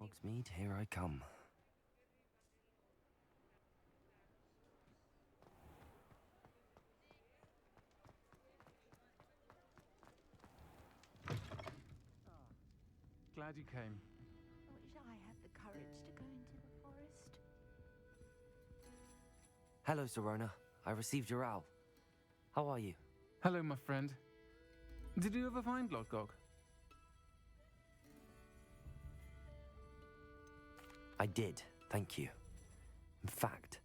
Hogsmeade, here I come. Glad you came. I wish I had the courage to go into the forest. Hello, Sirona. I received your owl. How are you? Hello, my friend. Did you ever find Lodgok? I did, thank you. In fact,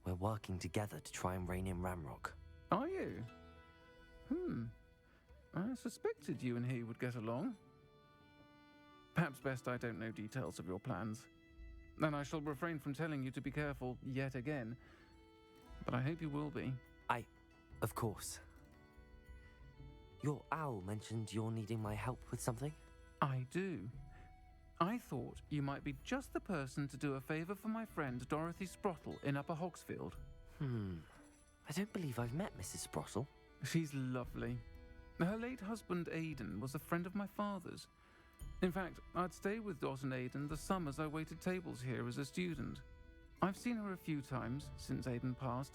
we're working together to try and rein in Ramrock. Are you? I suspected you and he would get along. Perhaps best I don't know details of your plans. And I shall refrain from telling you to be careful yet again. But I hope you will be. Of course. Your owl mentioned you're needing my help with something? I do. I thought you might be just the person to do a favour for my friend Dorothy Sprottle in Upper Hogsfield. I don't believe I've met Mrs. Sprottle. She's lovely. Her late husband Aidan was a friend of my father's. In fact, I'd stay with Dot and Aidan the summers I waited tables here as a student. I've seen her a few times since Aidan passed,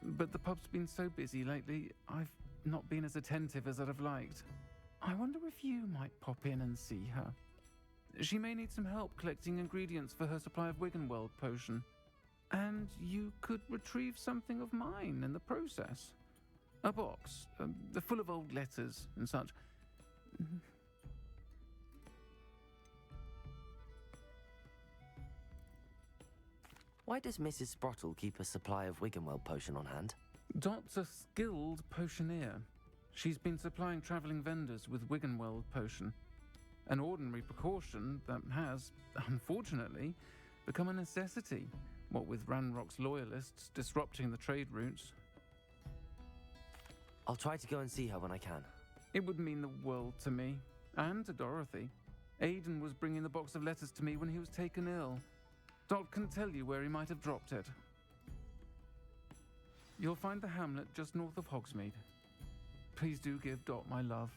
but the pub's been so busy lately, I've not been as attentive as I'd have liked. I wonder if you might pop in and see her. She may need some help collecting ingredients for her supply of Wiggenweld potion. And you could retrieve something of mine in the process. A box, full of old letters and such. Why does Mrs. Sprottle keep a supply of Wiggenweld potion on hand? Dot's a skilled potioneer. She's been supplying travelling vendors with Wiggenweld potion. An ordinary precaution that has, unfortunately, become a necessity, what with Ranrock's loyalists disrupting the trade routes. I'll try to go and see her when I can. It would mean the world to me, and to Dorothy. Aidan was bringing the box of letters to me when he was taken ill. Dot can tell you where he might have dropped it. You'll find the hamlet just north of Hogsmeade. Please do give Dot my love.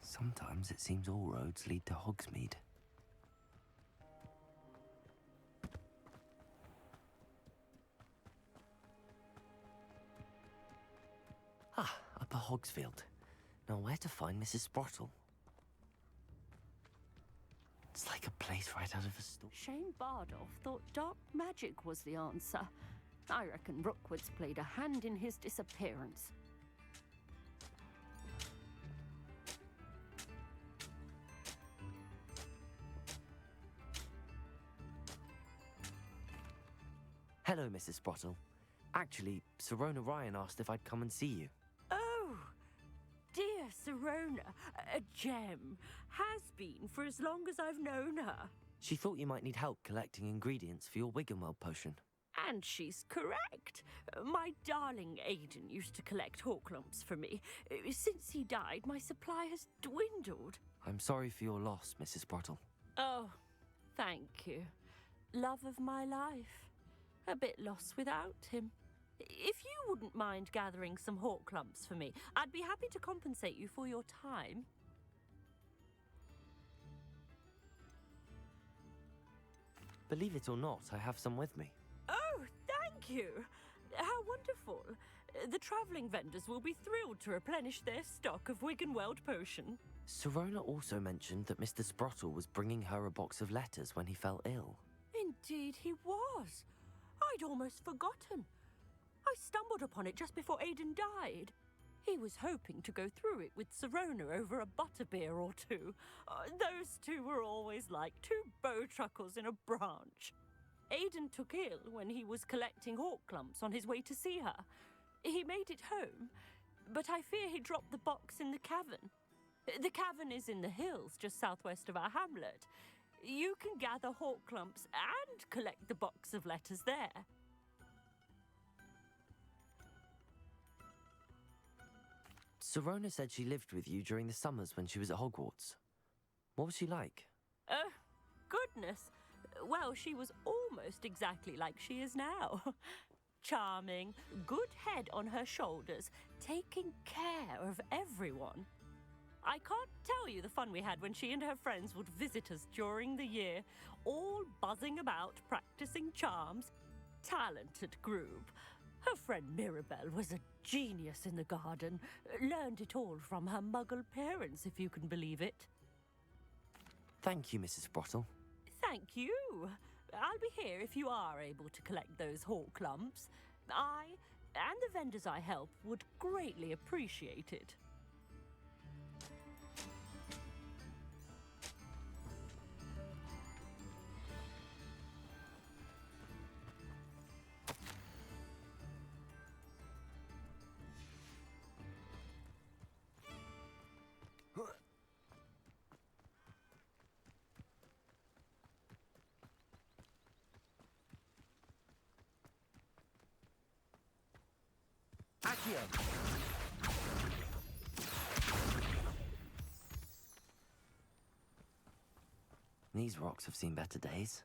Sometimes it seems all roads lead to Hogsmeade. Upper Hogsfield. Now where to find Mrs. Sprottle? It's like a place right out of a story. Shane Bardolph thought dark magic was the answer. I reckon Rookwood's played a hand in his disappearance. Hello, Mrs. Sprottle. Actually, Sirona Ryan asked if I'd come and see you. Oh, dear Sirona, a gem. Has been for as long as I've known her. She thought you might need help collecting ingredients for your Wiggenweld potion. And she's correct. My darling Aidan used to collect Hawklumps for me. Since he died, my supply has dwindled. I'm sorry for your loss, Mrs. Sprottle. Oh, thank you. Love of my life. A bit lost without him. If you wouldn't mind gathering some Hawklumps for me, I'd be happy to compensate you for your time. Believe it or not, I have some with me. Oh, thank you. How wonderful. The travelling vendors will be thrilled to replenish their stock of Wiggenweld potion. Sirona also mentioned that Mr. Sprottle was bringing her a box of letters when he fell ill. Indeed he was. I'd almost forgotten. I stumbled upon it just before Aidan died. He was hoping to go through it with Sirona over a butterbeer or two. Those two were always like two bowtruckles in a branch. Aidan took ill when he was collecting Hawklumps on his way to see her. He made it home, but I fear he dropped the box in the cavern. The cavern is in the hills just southwest of our hamlet. You can gather hawk clumps and collect the box of letters there. Serona said she lived with you during the summers when she was at Hogwarts. What was she like? Oh, goodness. Well, she was almost exactly like she is now. Charming, good head on her shoulders, taking care of everyone. I can't tell you the fun we had when she and her friends would visit us during the year, all buzzing about, practicing charms. Talented group. Her friend Mirabelle was a genius in the garden. Learned it all from her muggle parents, if you can believe it. Thank you, Mrs. Sprottle. Thank you. I'll be here if you are able to collect those hawk clumps. I and the vendors I help would greatly appreciate it. Accio! These rocks have seen better days.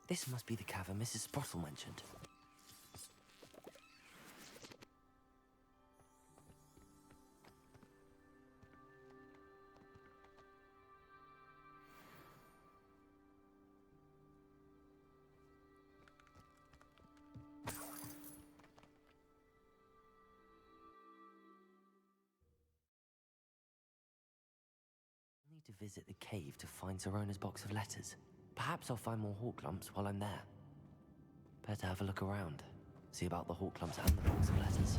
This must be the cavern Mrs. Sprottle mentioned. I need to visit the cave to find Serona's box of letters. Perhaps I'll find more hawk clumps while I'm there. Better have a look around. See about the hawk clumps and the box of letters.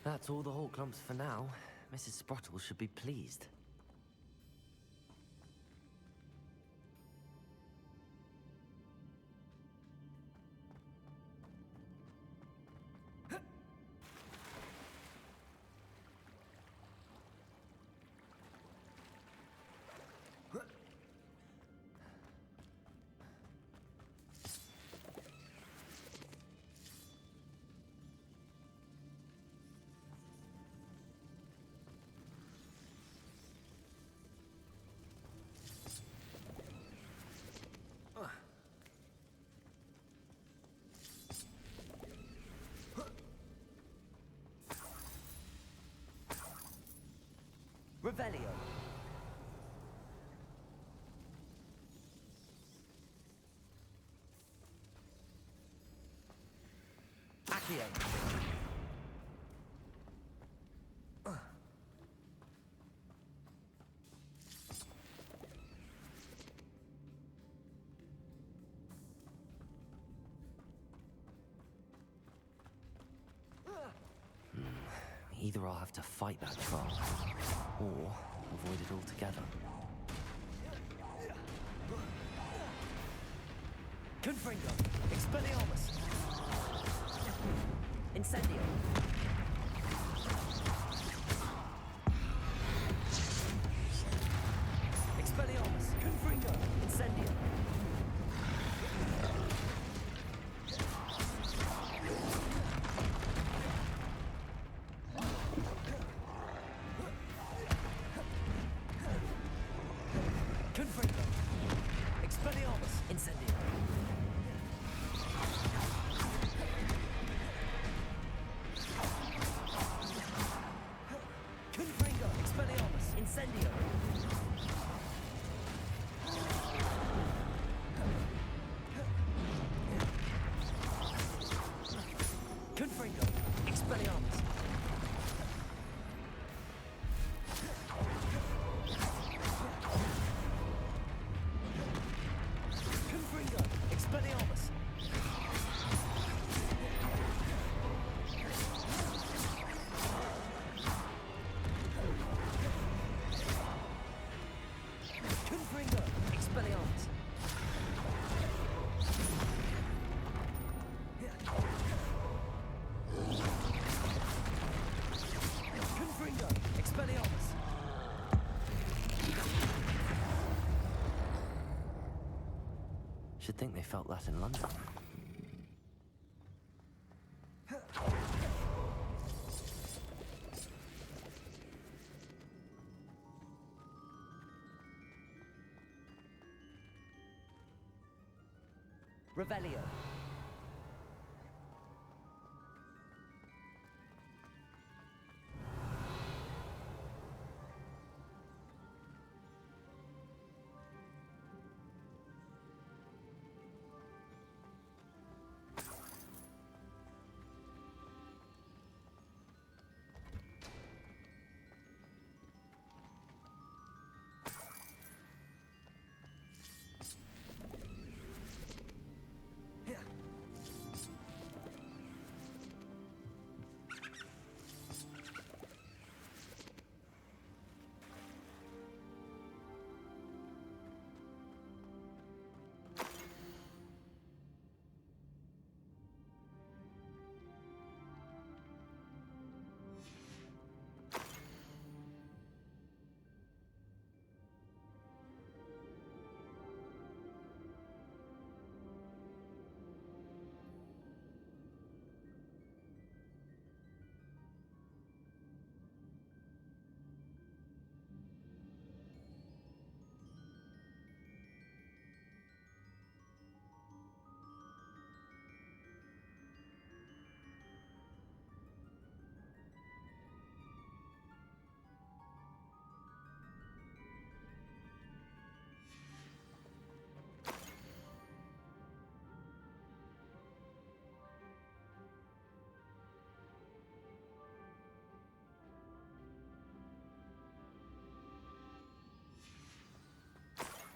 That's all the hawk clumps for now. Mrs. Sprottle should be pleased. Revelio. Accio. Either I'll have to fight that troll, or avoid it altogether. Confringo! Expelliarmus! Incendio! Expelliarmus! Confringo! Incendio! Confringo! Expelliarmus! Incendio! Confringo! Expelliarmus! Incendio! should think they felt that in London. Revelio.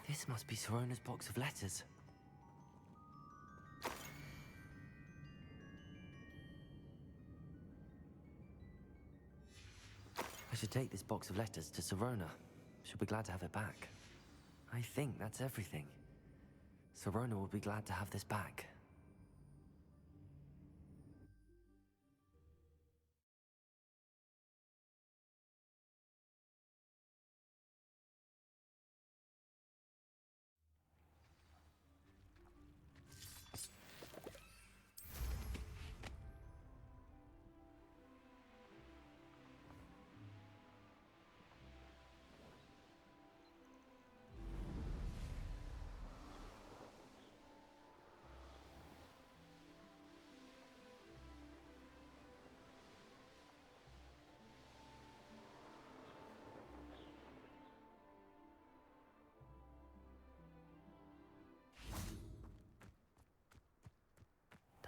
This must be Sorona's box of letters. I should take this box of letters to Sirona. She'll be glad to have it back. I think that's everything. Sirona will be glad to have this back.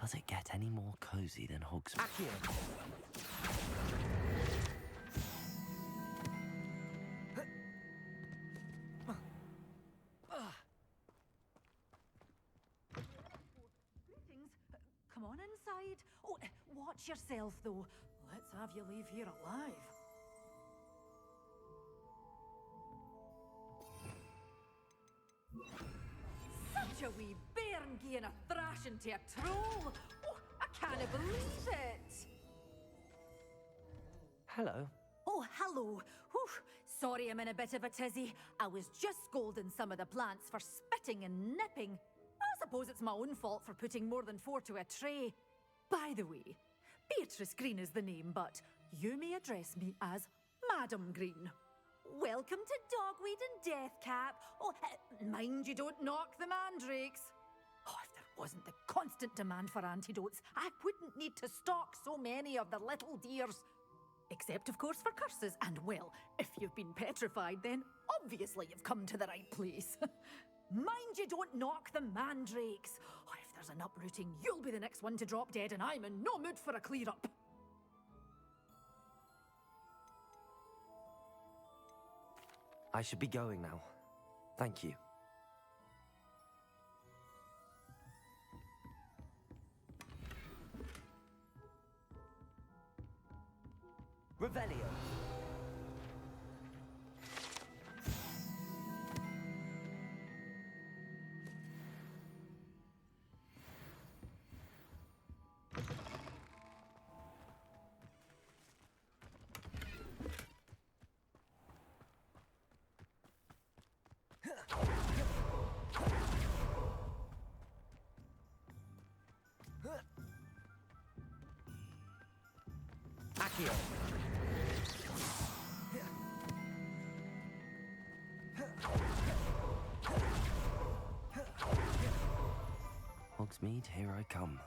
Does it get any more cozy than Hogsmeade? Accio. Greetings. Come on inside. Oh, watch yourself, though. Let's have you leave here alive. Such a wee bairn gieing a thrashing to a troll. Oh, I can't believe it. Hello. Oh, hello. Whew. Sorry I'm in a bit of a tizzy. I was just scolding some of the plants for spitting and nipping. I suppose it's my own fault for putting more than 4 to a tray. By the way, Beatrice Green is the name, but you may address me as Madam Green. Welcome to Dogweed and Deathcap. Oh, mind you don't knock the mandrakes. Oh, if there wasn't the constant demand for antidotes, I wouldn't need to stock so many of the little dears. Except, of course, for curses. And, well, if you've been petrified, then obviously you've come to the right place. Mind you don't knock the mandrakes. Oh, if there's an uprooting, you'll be the next one to drop dead, and I'm in no mood for a clear-up. I should be going now. Thank you. Revelio. Accio. Hogsmeade, here I come.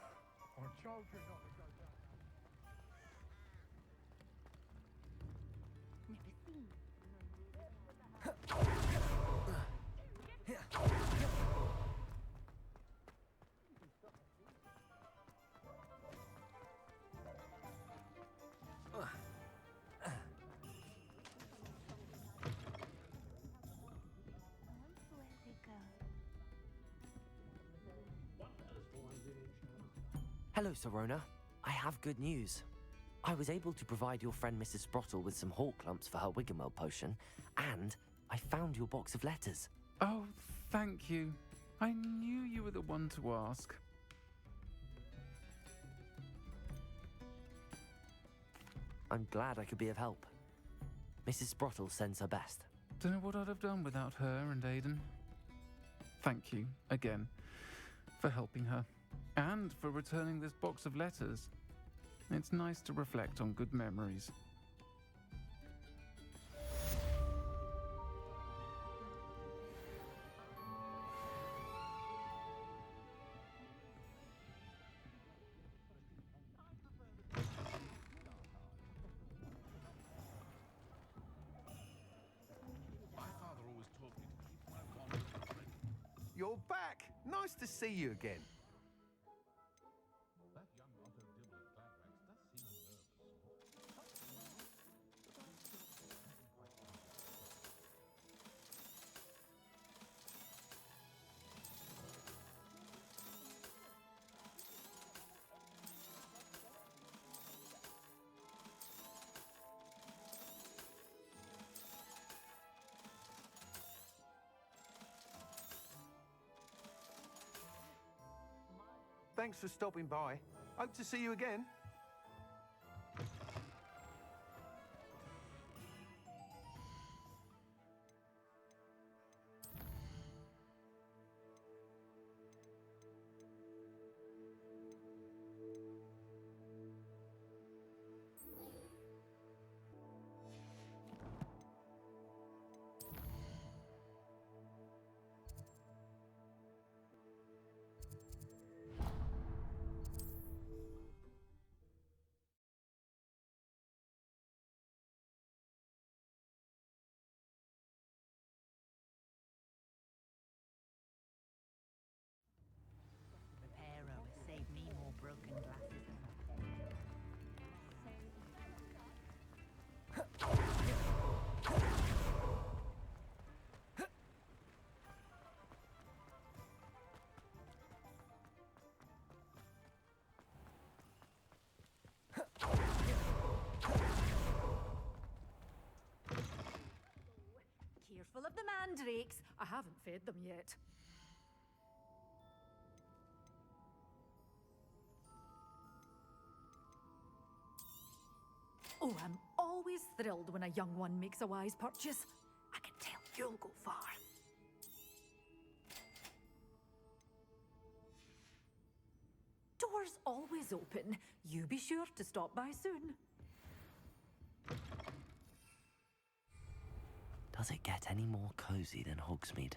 Hello, Serona. I have good news. I was able to provide your friend Mrs. Sprottle with some hawk lumps for her Wiggenweld potion, and I found your box of letters. Oh, thank you. I knew you were the one to ask. I'm glad I could be of help. Mrs. Sprottle sends her best. Don't know what I'd have done without her and Aidan. Thank you, again, for helping her, and for returning this box of letters. It's nice to reflect on good memories. You're back! Nice to see you again. Thanks for stopping by. Hope to see you again. Repairer will save me more broken glasses. Careful of the mandrakes. I haven't fed them yet. Oh, I'm always thrilled when a young one makes a wise purchase. I can tell you'll go far. Doors always open. You be sure to stop by soon. Does it get any more cozy than Hogsmeade?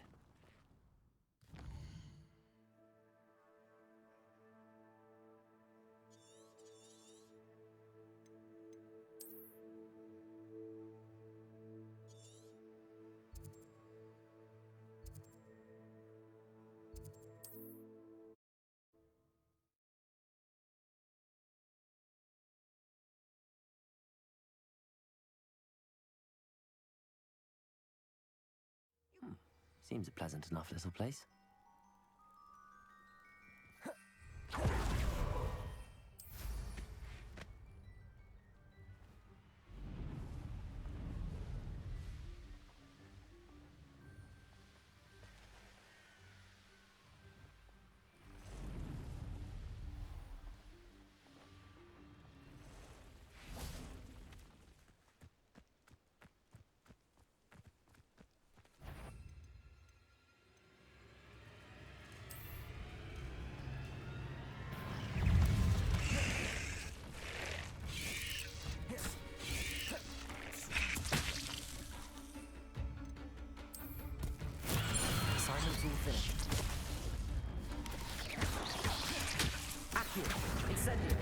Seems a pleasant enough little place. Here, incendio.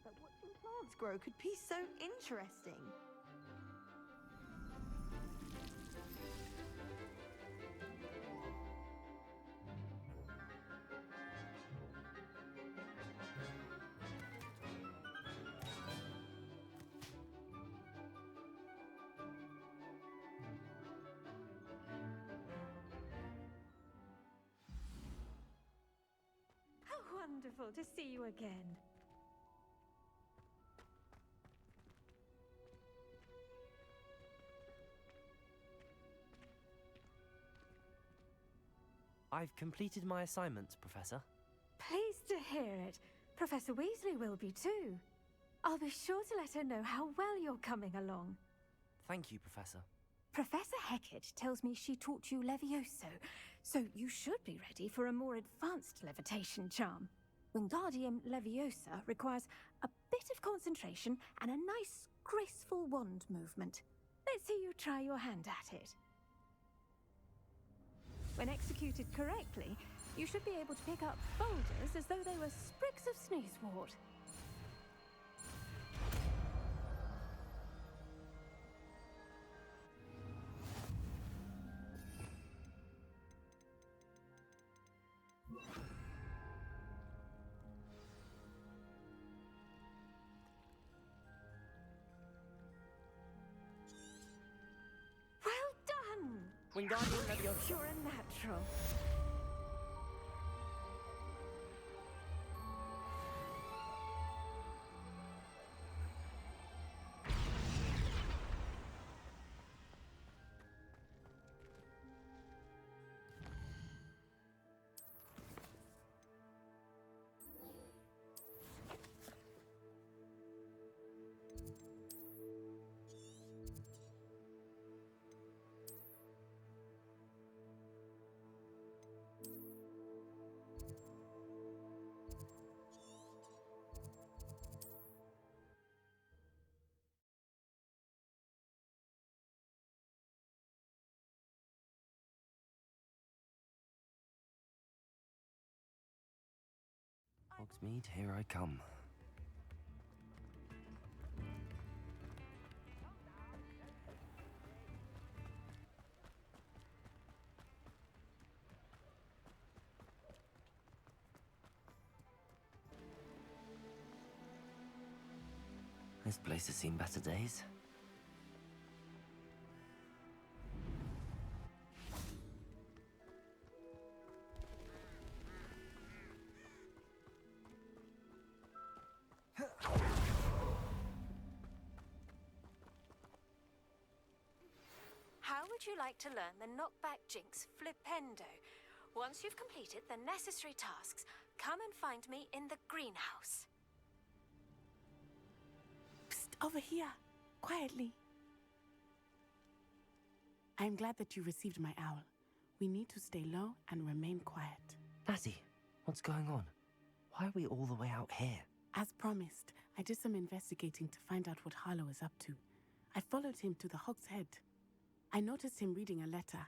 That watching plants grow could be so interesting. How wonderful to see you again. I've completed my assignments, Professor. Pleased to hear it. Professor Weasley will be too. I'll be sure to let her know how well you're coming along. Thank you, Professor. Professor Hecat tells me she taught you Levioso, so you should be ready for a more advanced levitation charm. Wingardium Leviosa requires a bit of concentration and a nice, graceful wand movement. Let's see you try your hand at it. When executed correctly, you should be able to pick up boulders as though they were sprigs of sneezewort. Well done! Wingardium Leviosa. You're a natural. Hogsmeade, here I come. This place has seen better days. How would you like to learn the knockback jinx flipendo? Once you've completed the necessary tasks, come and find me in the greenhouse. Psst, over here, quietly. I'm glad that you received my owl. We need to stay low and remain quiet. Natty, what's going on? Why are we all the way out here? As promised, I did some investigating to find out what Harlow is up to. I followed him to the Hog's Head. I noticed him reading a letter.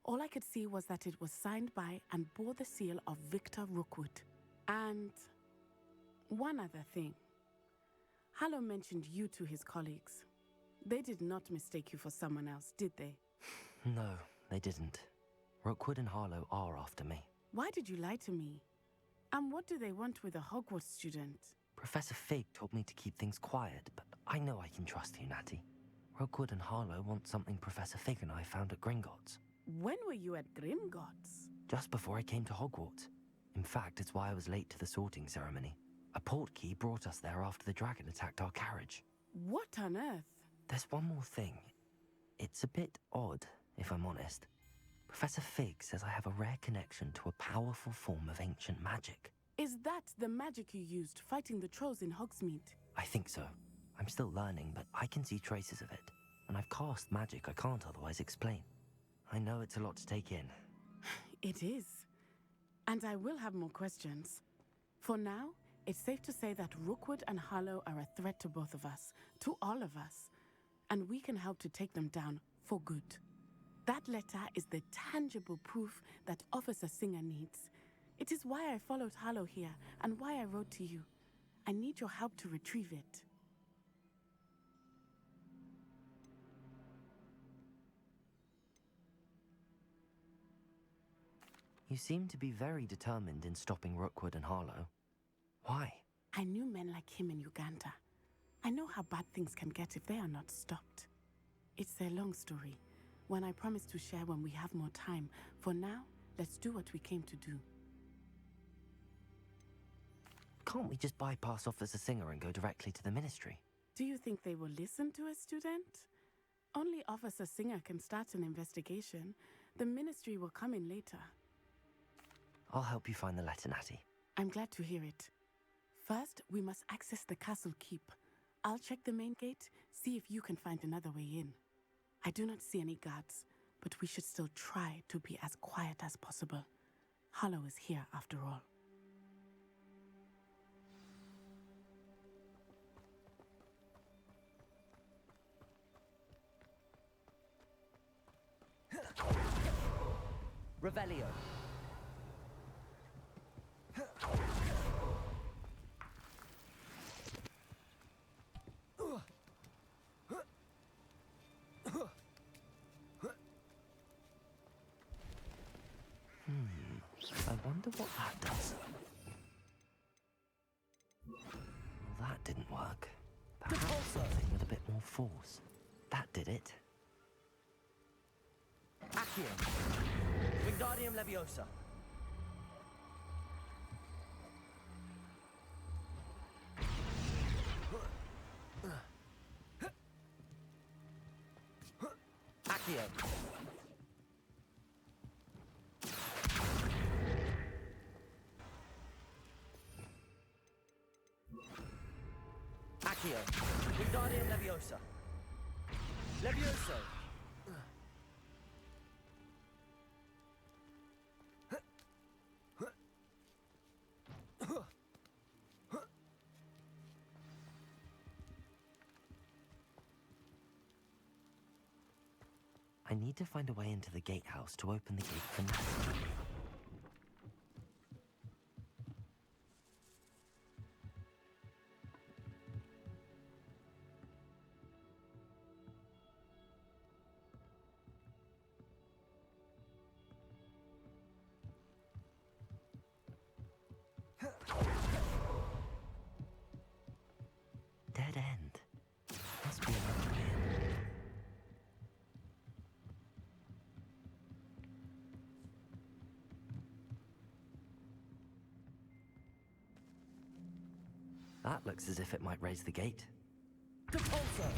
All I could see was that it was signed by and bore the seal of Victor Rookwood. And one other thing. Harlow mentioned you to his colleagues. They did not mistake you for someone else, did they? No, they didn't. Rookwood and Harlow are after me. Why did you lie to me? And what do they want with a Hogwarts student? Professor Fig told me to keep things quiet, but I know I can trust you, Natty. Rookwood and Harlow want something Professor Fig and I found at Gringotts. When were you at Gringotts? Just before I came to Hogwarts. In fact, it's why I was late to the sorting ceremony. A portkey brought us there after the dragon attacked our carriage. What on earth? There's one more thing. It's a bit odd, if I'm honest. Professor Fig says I have a rare connection to a powerful form of ancient magic. Is that the magic you used fighting the trolls in Hogsmeade? I think so. I'm still learning, but I can see traces of it. And I've cast magic I can't otherwise explain. I know it's a lot to take in. It is. And I will have more questions. For now, it's safe to say that Rookwood and Harlow are a threat to both of us, to all of us. And we can help to take them down for good. That letter is the tangible proof that Officer Singer needs. It is why I followed Harlow here and why I wrote to you. I need your help to retrieve it. You seem to be very determined in stopping Rookwood and Harlow. Why? I knew men like him in Uganda. I know how bad things can get if they are not stopped. It's a long story, one I promise to share when we have more time. For now, let's do what we came to do. Can't we just bypass Officer Singer and go directly to the Ministry? Do you think they will listen to a student? Only Officer Singer can start an investigation. The Ministry will come in later. I'll help you find the letter, Natty. I'm glad to hear it. First, we must access the castle keep. I'll check the main gate, see if you can find another way in. I do not see any guards, but we should still try to be as quiet as possible. Harlow is here after all. Revelio. I wonder what that does. Well, that didn't work. Perhaps something with a bit more force. That did it. Accio. Wingardium Leviosa. Accio. Accio. Wingardium Leviosa. Levioso. I need to find a way into the gatehouse to open the gate for Natty. Dead end. Must be another way in. That looks as if it might raise the gate. Depulso.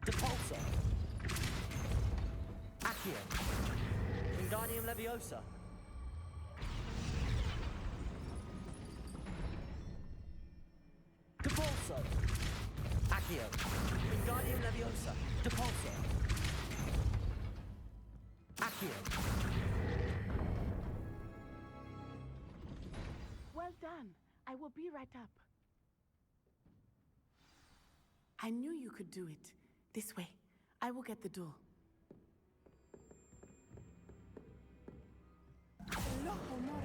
Depulso. Accio. Wingardium Leviosa. Depulso. Accio. Wingardium Leviosa. Accio. Well done. I will be right up. I knew you could do it. This way. I will get the door. Loco, Mora.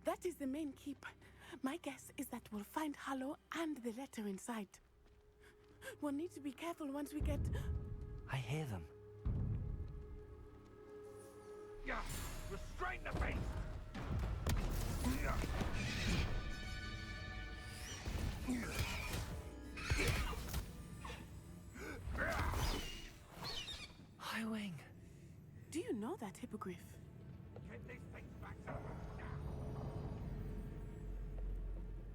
That is the main keep. My guess is that we'll find Hollow and the letter inside. We'll need to be careful once we get... I hear them. Yeah, restrain the beast! High Wing. Do you know that hippogriff? Get these things back to them now.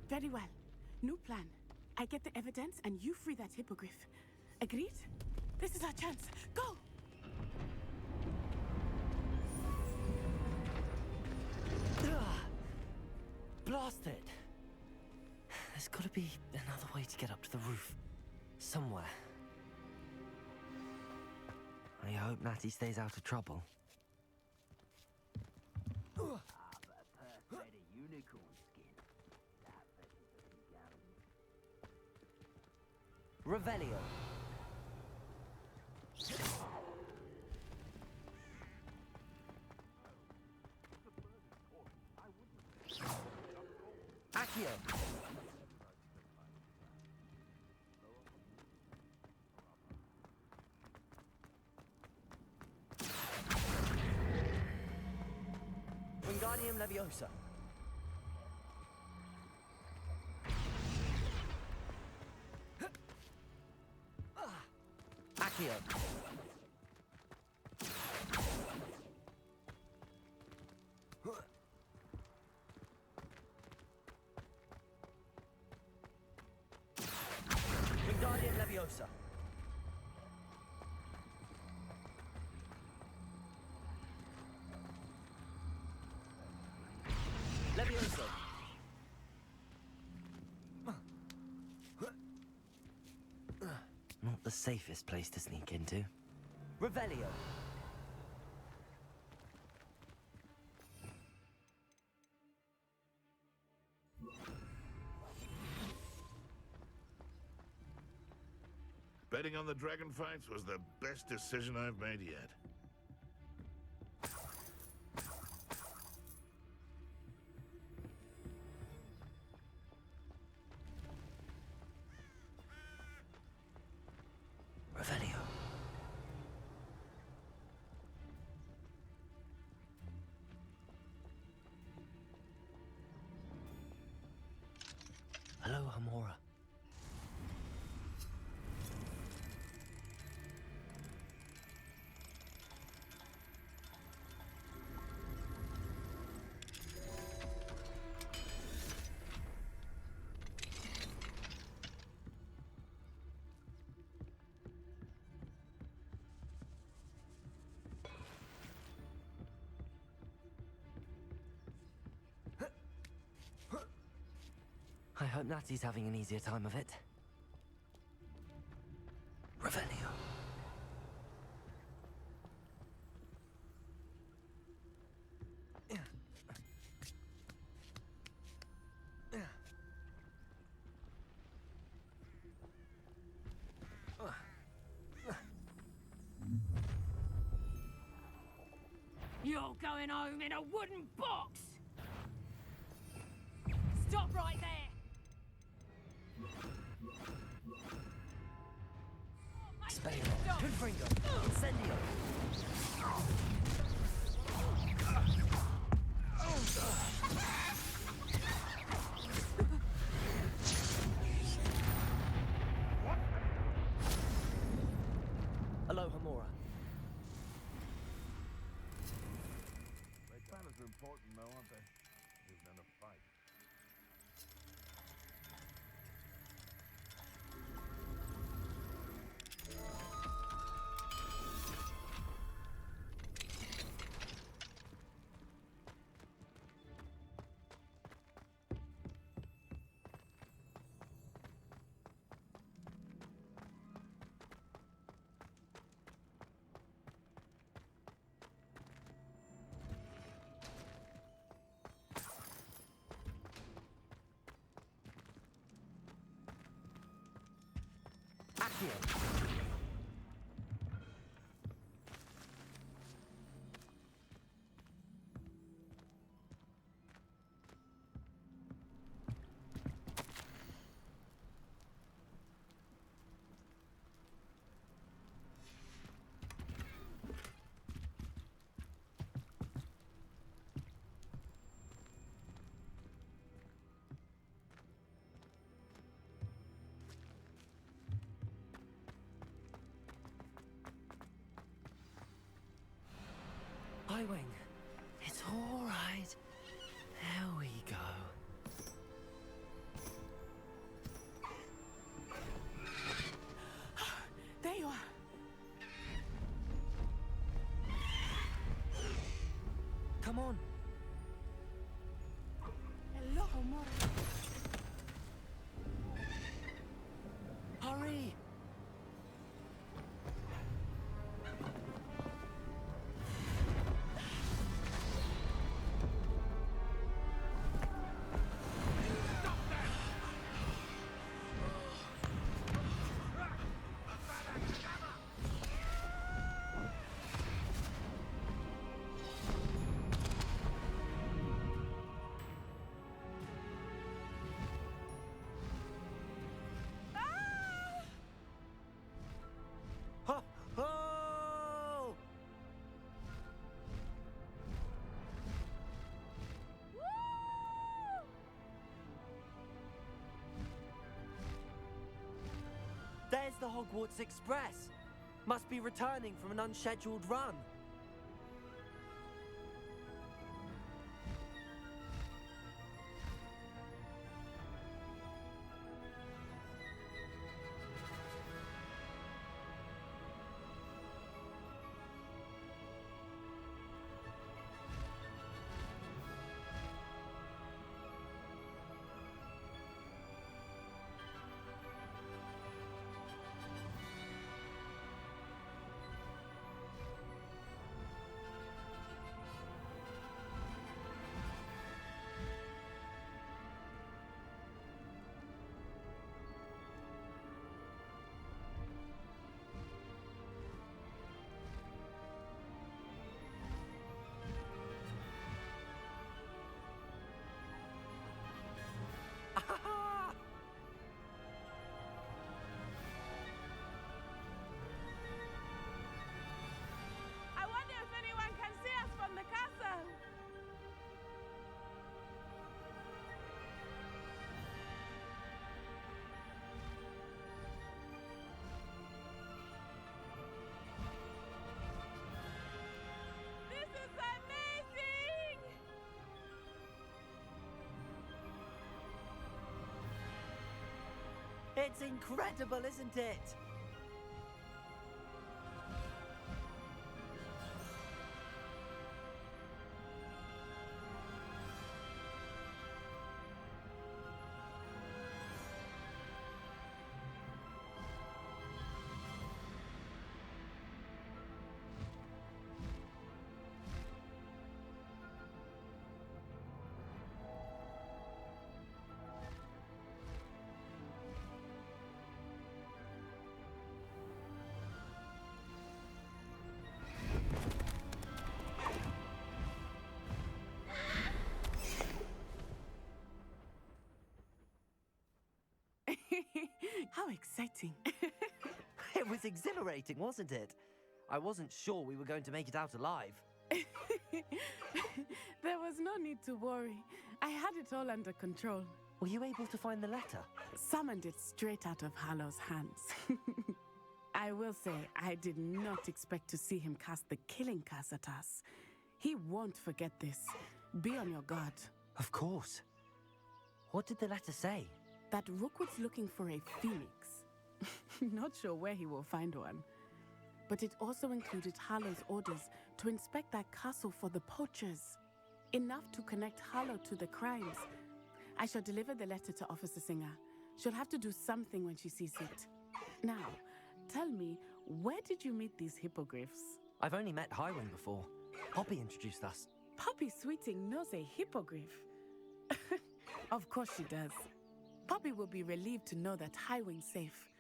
Very well. New plan. I get the evidence and you free that hippogriff. Agreed? This is our chance. Go! Blast it! There's gotta be another way to get up to the roof. Somewhere. I hope Natty stays out of trouble. Revelio. Accio. Wingardium Leviosa. Accio. Wingardium Leviosa. Leviosa. Not the safest place to sneak into. Revelio. Betting on the dragon fights was the best decision I've made yet. Revelio. Hello, Hamora. I hope Natty's having an easier time of it. Revelio. You're going home in a wooden box! Stop right there! Spellion. Confringo. Incendio. Hello, Hamora. Planners are important, though, aren't they? Isn't enough fight. Accio. Highwing, it's all right. There we go. There you are. Come on. Hello, Mora. Hurry. Ho, ho! There's the Hogwarts Express. Must be returning from an unscheduled run. I wonder if anyone can see us from the castle. This is amazing! It's incredible, isn't it? How exciting. It was exhilarating, wasn't it? I wasn't sure we were going to make it out alive. There was no need to worry. I had it all under control. Were you able to find the letter? Summoned it straight out of Hallow's hands. I will say, I did not expect to see him cast the killing curse at us. He won't forget this. Be on your guard. Of course. What did the letter say? That Rookwood's looking for a phoenix. Not sure where he will find one. But it also included Harlow's orders to inspect that castle for the poachers. Enough to connect Harlow to the crimes. I shall deliver the letter to Officer Singer. She'll have to do something when she sees it. Now, tell me, where did you meet these hippogriffs? I've only met Highwing before. Poppy introduced us. Poppy Sweeting knows a hippogriff. Of course she does. Poppy will be relieved to know that Highwing's safe.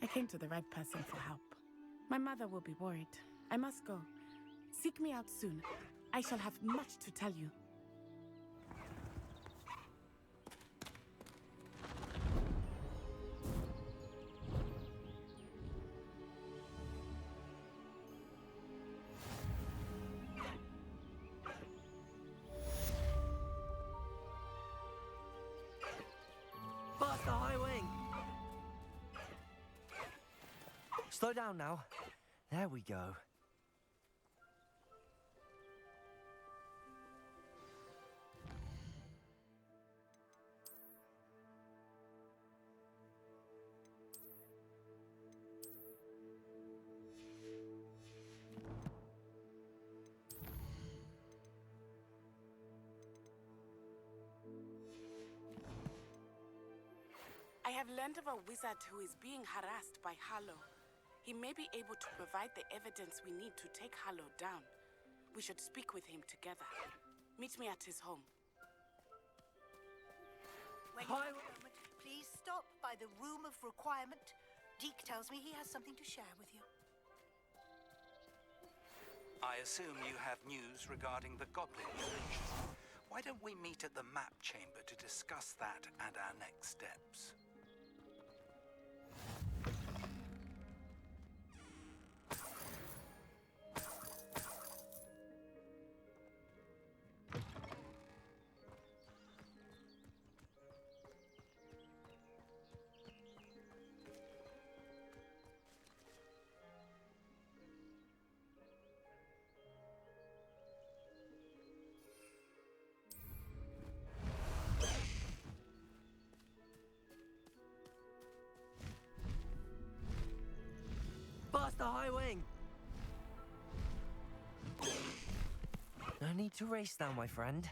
I came to the right person for help. My mother will be worried. I must go. Seek me out soon. I shall have much to tell you. Bust the high wing! Slow down now. There we go. I have learned of a wizard who is being harassed by Harlow. He may be able to provide the evidence we need to take Harlow down. We should speak with him together. Meet me at his home. When you have a moment, please stop by the Room of Requirement. Deke tells me he has something to share with you. I assume you have news regarding the Goblin Village. Why don't we meet at the map chamber to discuss that and our next steps? Bust the high wing! No need to race now, my friend.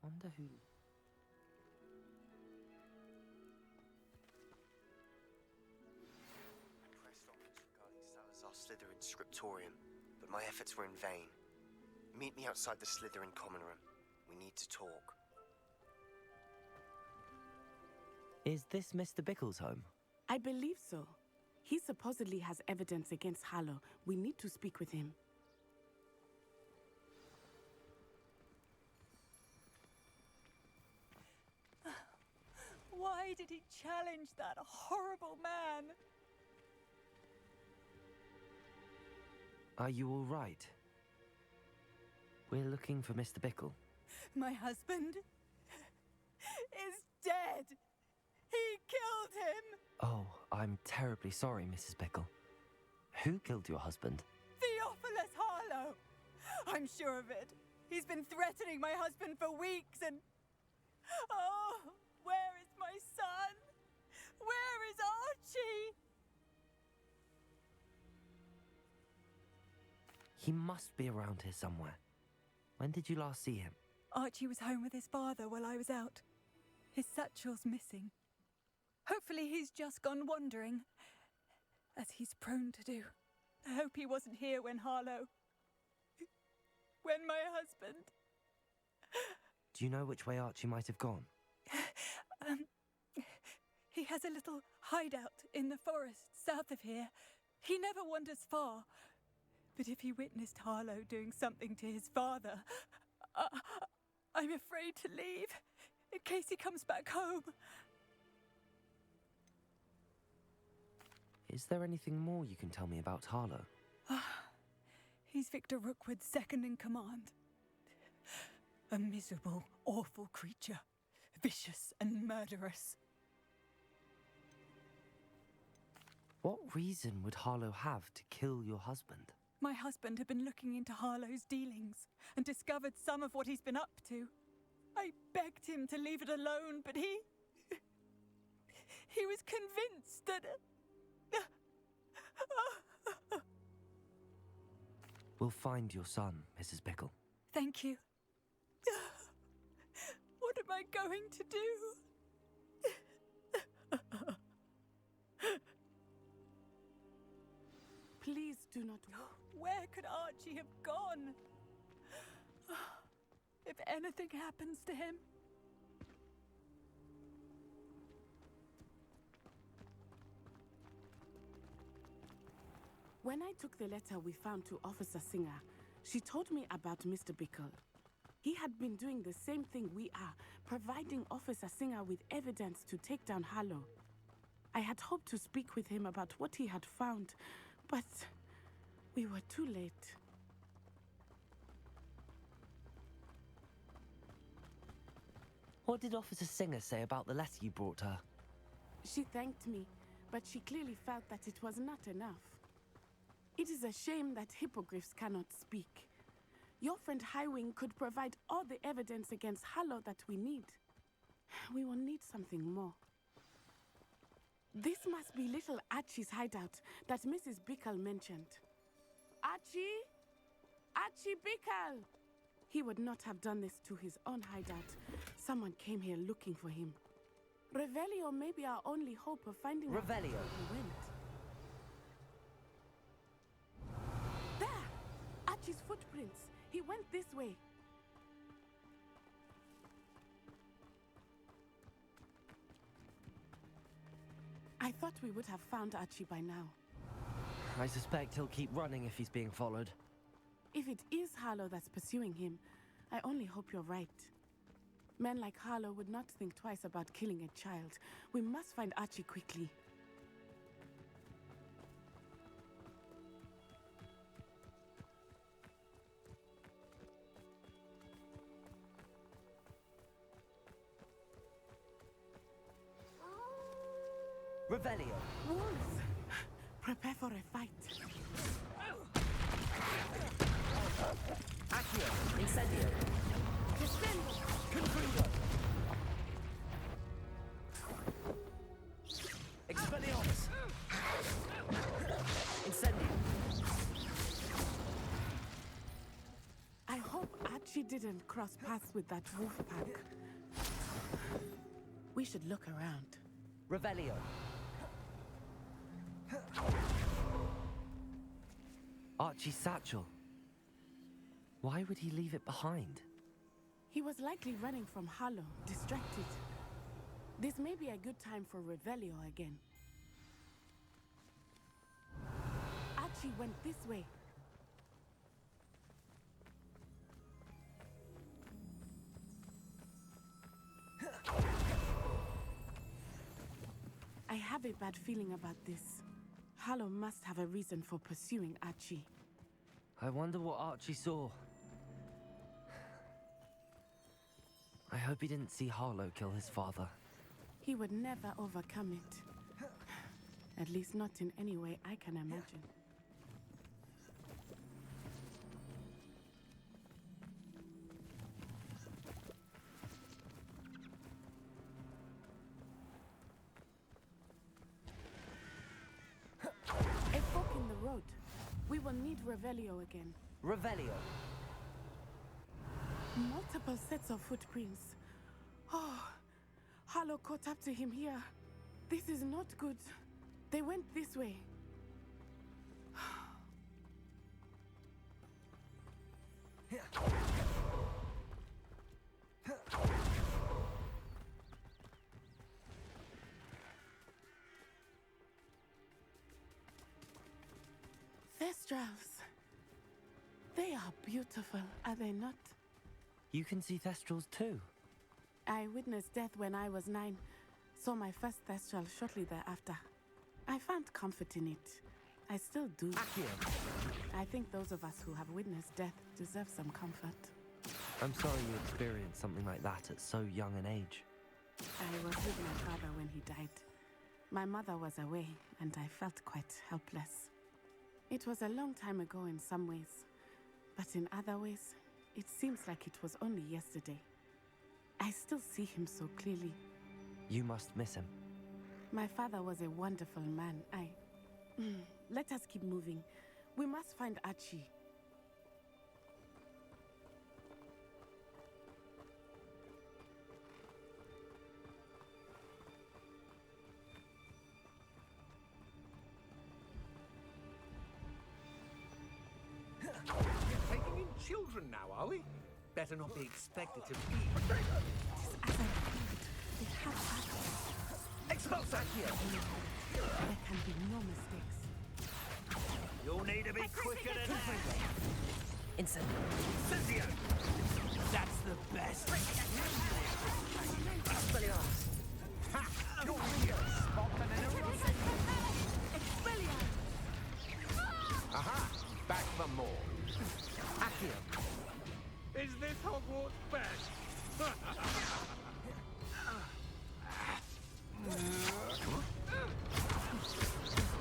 Wonder who... I pressed offers regarding Salazar's Slytherin scriptorium, but my efforts were in vain. Meet me outside the Slytherin common room. We need to talk. Is this Mr. Bickle's home? I believe so. He supposedly has evidence against Harlow. We need to speak with him. Why did he challenge that horrible man? Are you all right? We're looking for Mr. Bickle. My husband is dead. He killed him. Oh, I'm terribly sorry, Mrs. Bickle. Who killed your husband? Theophilus Harlow. I'm sure of it. He's been threatening my husband for weeks and... Oh, where is my son? Where is Archie? He must be around here somewhere. When did you last see him? Archie was home with his father while I was out. His satchel's missing. Hopefully he's just gone wandering, as he's prone to do. I hope he wasn't here when Harlow... when my husband... Do you know which way Archie might have gone? He has a little hideout in the forest south of here. He never wanders far. But if he witnessed Harlow doing something to his father, I'm afraid to leave. in case he comes back home. Is there anything more you can tell me about Harlow? He's Victor Rookwood's second in command. A miserable, awful creature. Vicious and murderous. What reason would Harlow have to kill your husband? My husband had been looking into Harlow's dealings and discovered some of what he's been up to. I begged him to leave it alone, but he was convinced that... We'll find your son, Mrs. Bickle. Thank you. What am I going to do? Please do not. Where could Archie have gone? If anything happens to him... When I took the letter we found to Officer Singer, she told me about Mr. Bickle. He had been doing the same thing we are, providing Officer Singer with evidence to take down Harlow. I had hoped to speak with him about what he had found, but we were too late. What did Officer Singer say about the letter you brought her? She thanked me, but she clearly felt that it was not enough. It is a shame that hippogriffs cannot speak. Your friend Highwing could provide all the evidence against Harlow that we need. We will need something more. This must be little Archie's hideout that Mrs. Bickle mentioned. Archie? Archie Bickle! He would not have done this to his own hideout. Someone came here looking for him. Revelio may be our only hope of finding out where Revelio. he went. There! Archie's footprints. He went this way. I thought we would have found Archie by now. I suspect he'll keep running if he's being followed. If it is Harlow that's pursuing him, I only hope you're right. Men like Harlow would not think twice about killing a child. We must find Archie quickly. Revelio. Wolves! Prepare for a fight. Accio. Incendio. Descendo. Confringo. Expelliarmus. Incendio. I hope Archie didn't cross paths with that wolf pack. We should look around. Revelio. Archie's satchel. Why would he leave it behind? He was likely running from Harlow, distracted. This may be a good time for Revelio again. Archie went this way. I have a bad feeling about this. Harlow must have a reason for pursuing Archie. I wonder what Archie saw. I hope he didn't see Harlow kill his father. He would never overcome it. At least not in any way I can imagine. A fork in the road. We will need Revelio again. Revelio. Multiple sets of footprints. Oh, Harlow caught up to him here. This is not good. They went this way. Thestrals. They are beautiful, are they not? You can see Thestrals too. I witnessed death when I was 9, saw my first thestral shortly thereafter. I found comfort in it. I still do. I think those of us who have witnessed death deserve some comfort. I'm sorry you experienced something like that at so young an age. I was with my father when he died. My mother was away, and I felt quite helpless. It was a long time ago in some ways, but in other ways, it seems like it was only yesterday. I still see him so clearly. You must miss him. My father was a wonderful man. Let us keep moving. We must find Archie. We're taking in children now, are we? Better not be expected to be. Expulse here! There can be no mistakes. You'll need to be quicker than that! Incendio. Incendio! That's the best! Expelliarmus! Ha! You're here! Spotman and a Aha! Back for more. Accio. Is this Hogwarts best?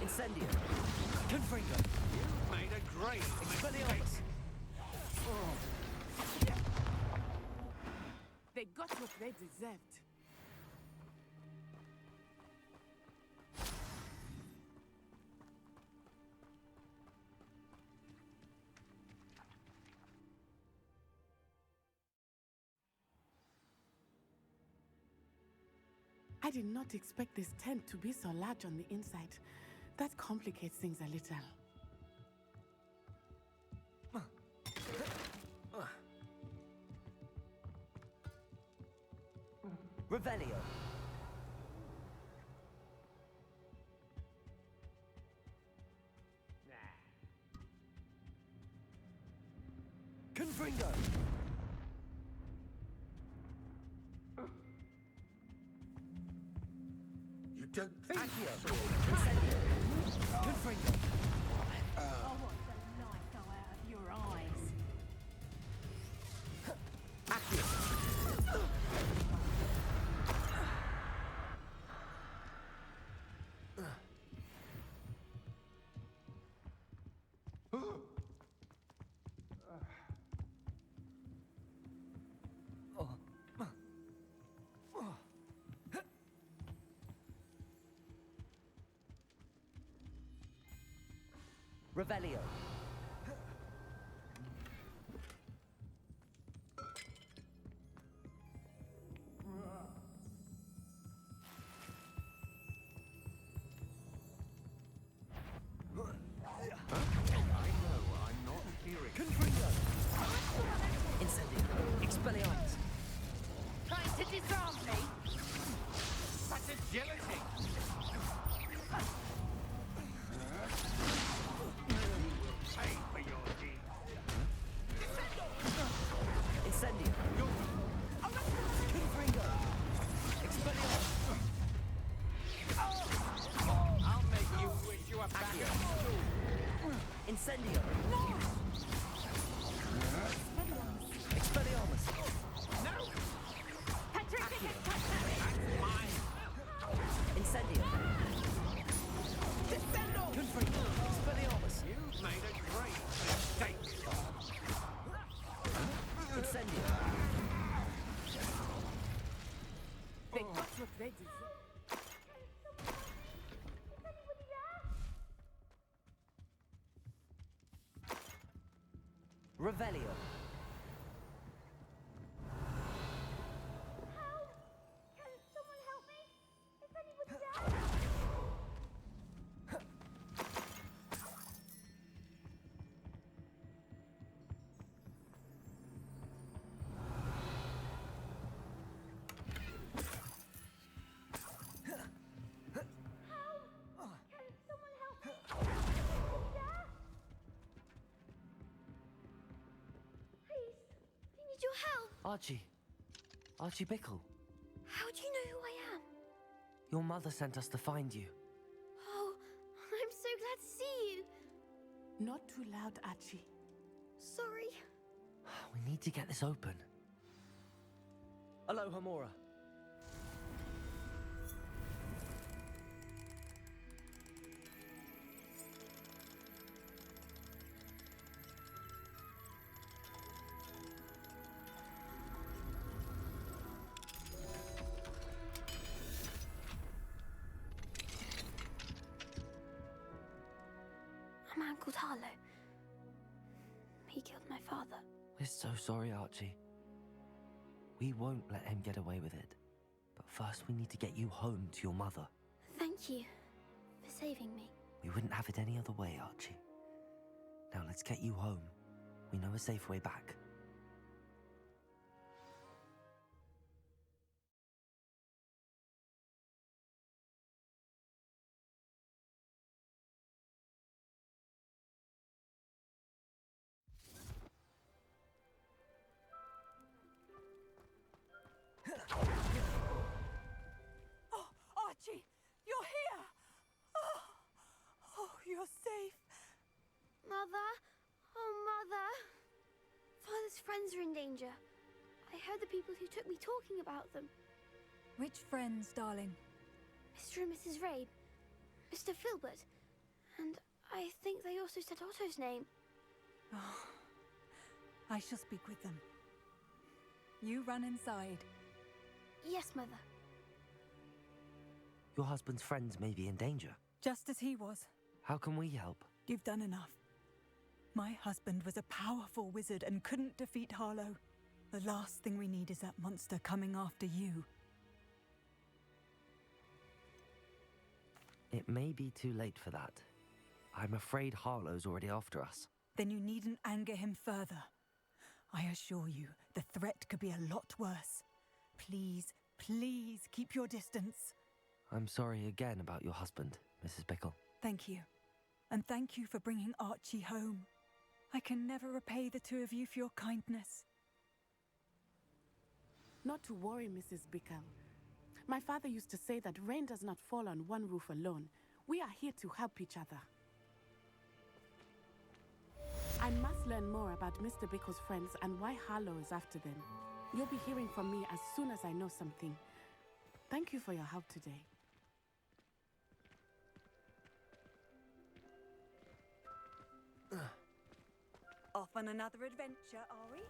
Incendio. Confringo. You made a great Expelliarmus. They got what they deserved. I did not expect this tent to be so large on the inside. That complicates things a little. Revelio. Confringo. You don't think Accio. Incendio. Confringo. I want the light go out of your eyes. Accio. Revelio. I'm not hearing. Confringo. Incendio. Expelliarmus. Trying to disarm me? Such agility! Pay for your deeds. Incendio. Confringo. Expelliarmus. I'll make you wish you were back Accio. at school. Incendio. Expelliarmus. No! Petrificus That's mine! Incendio. Confringo. Expelliarmus. You've made a great mistake! Incendio. They got what they deserved. Revelio. Can someone help me? Is anybody there? Can someone help me? Anybody there? Please, we need your help. Archie. Archie Bickle. How do you know who I am? Your mother sent us to find you. Oh, I'm so glad to see you. Not too loud, Archie. Sorry. We need to get this open. Aloha, Mora. A man called Harlow. He killed my father. We're so sorry, Archie. We won't let him get away with it. But first we need to get you home to your mother. Thank you for saving me. We wouldn't have it any other way, Archie. Now let's get you home. We know a safe way back. Oh, Archie, you're here! Oh, you're safe. Mother? Oh, Mother. Father's friends are in danger. I heard the people who took me talking about them. Which friends, darling? Mr. and Mrs. Rabe, Mr. Filbert, and I think they also said Otto's name. Oh, I shall speak with them. You run inside. Yes, Mother. Your husband's friends may be in danger. Just as he was. How can we help? You've done enough. My husband was a powerful wizard and couldn't defeat Harlow. The last thing we need is that monster coming after you. It may be too late for that. I'm afraid Harlow's already after us. Then you needn't anger him further. I assure you, the threat could be a lot worse. Please, please keep your distance. I'm sorry again about your husband, Mrs. Bickle. Thank you. And thank you for bringing Archie home. I can never repay the two of you for your kindness. Not to worry, Mrs. Bickle. My father used to say that rain does not fall on one roof alone. We are here to help each other. I must learn more about Mr. Bickle's friends and why Harlow is after them. You'll be hearing from me as soon as I know something. Thank you for your help today. Off on another adventure, are we?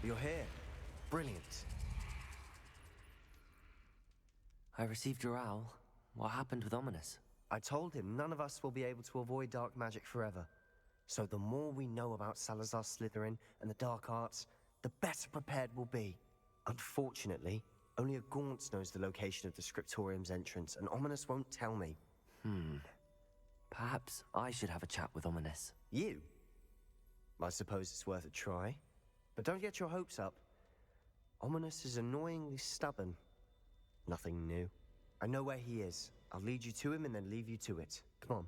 You're here. Brilliant. I received your owl. What happened with Ominous? I told him none of us will be able to avoid dark magic forever. So the more we know about Salazar Slytherin and the dark arts, the better prepared we'll be. Unfortunately, only a Gaunt knows the location of the Scriptorium's entrance, and Ominous won't tell me. Perhaps I should have a chat with Ominous. You? I suppose it's worth a try. But don't get your hopes up. Ominous is annoyingly stubborn. Nothing new. I know where he is. I'll lead you to him and then leave you to it. Come on.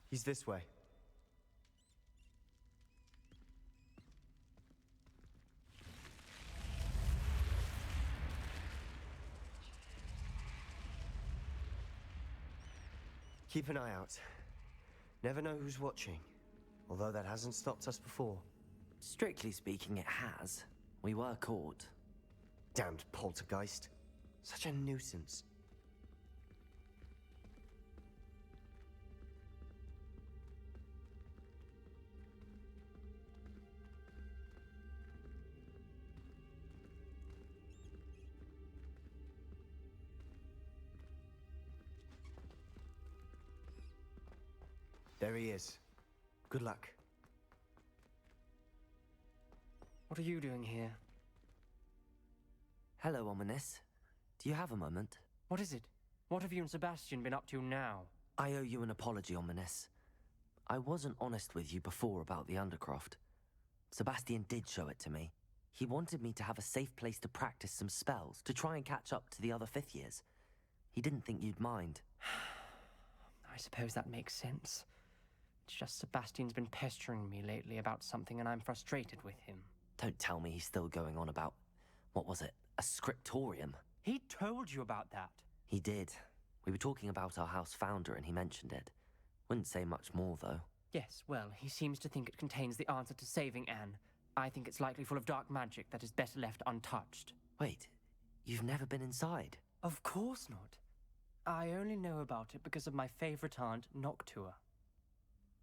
He's this way. Keep an eye out. Never know who's watching. Although that hasn't stopped us before. Strictly speaking, it has. We were caught. Damned poltergeist. Such a nuisance. There he is. Good luck. What are you doing here? Hello, Ominous. Do you have a moment? What is it? What have you and Sebastian been up to now? I owe you an apology, Ominous. I wasn't honest with you before about the Undercroft. Sebastian did show it to me. He wanted me to have a safe place to practice some spells, to try and catch up to the other fifth years. He didn't think you'd mind. I suppose that makes sense. It's just Sebastian's been pestering me lately about something and I'm frustrated with him. Don't tell me he's still going on about, what was it, a scriptorium? He told you about that? He did. We were talking about our house founder and he mentioned it. Wouldn't say much more, though. Yes, well, he seems to think it contains the answer to saving Anne. I think it's likely full of dark magic that is better left untouched. Wait, you've never been inside? Of course not. I only know about it because of my favorite aunt, Noctua.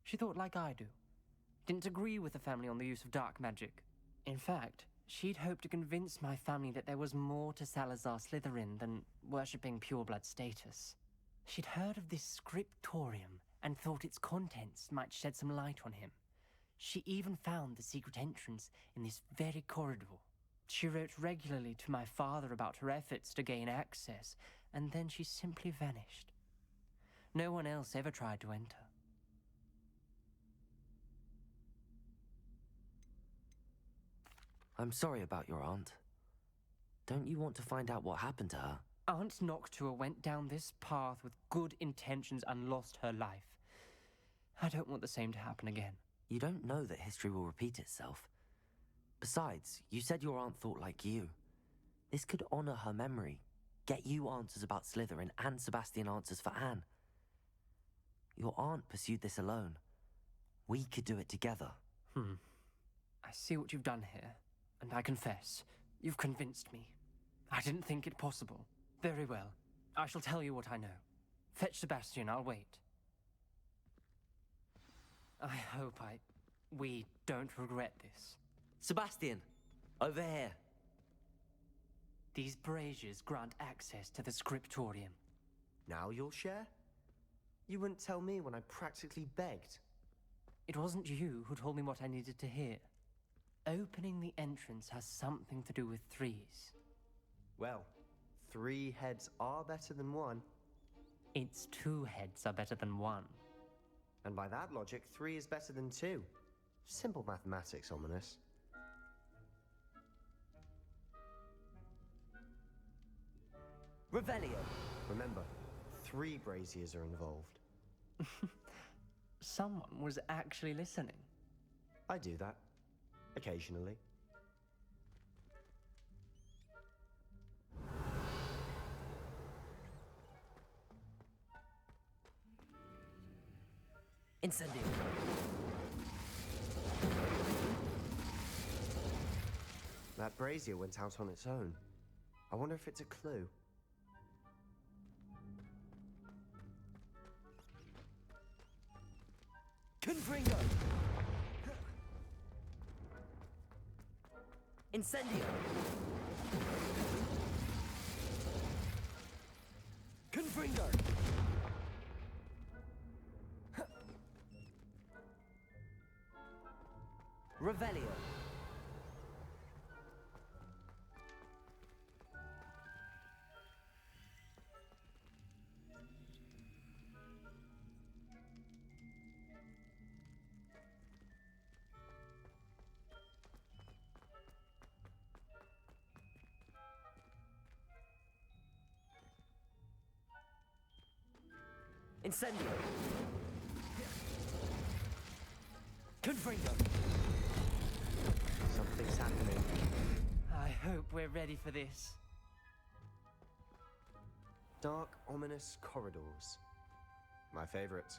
She thought like I do. Didn't agree with the family on the use of dark magic. In fact, she'd hoped to convince my family that there was more to Salazar Slytherin than worshipping pureblood status. She'd heard of this scriptorium and thought its contents might shed some light on him. She even found the secret entrance in this very corridor. She wrote regularly to my father about her efforts to gain access, and then she simply vanished. No one else ever tried to enter. I'm sorry about your aunt. Don't you want to find out what happened to her? Aunt Noctua went down this path with good intentions and lost her life. I don't want the same to happen again. You don't know that history will repeat itself. Besides, you said your aunt thought like you. This could honor her memory, get you answers about Slytherin and Sebastian answers for Anne. Your aunt pursued this alone. We could do it together. I see what you've done here, and I confess, you've convinced me. I didn't think it possible. Very well. I shall tell you what I know. Fetch Sebastian, I'll wait. I hope we don't regret this. Sebastian, over here. These braziers grant access to the scriptorium. Now you'll share? You wouldn't tell me when I practically begged. It wasn't you who told me what I needed to hear. Opening the entrance has something to do with threes. Well, 3 heads are better than 1. It's 2 heads are better than 1. And by that logic, 3 is better than 2. Simple mathematics, Ominous. Revelio. Remember, 3 braziers are involved. Someone was actually listening. I do that. Occasionally. Incendio. That brazier went out on its own. I wonder if it's a clue. Confringo! Incendio! Confringo! Revelio! Incendio! Confringo! Something's happening. I hope we're ready for this. Dark, ominous corridors. My favorite.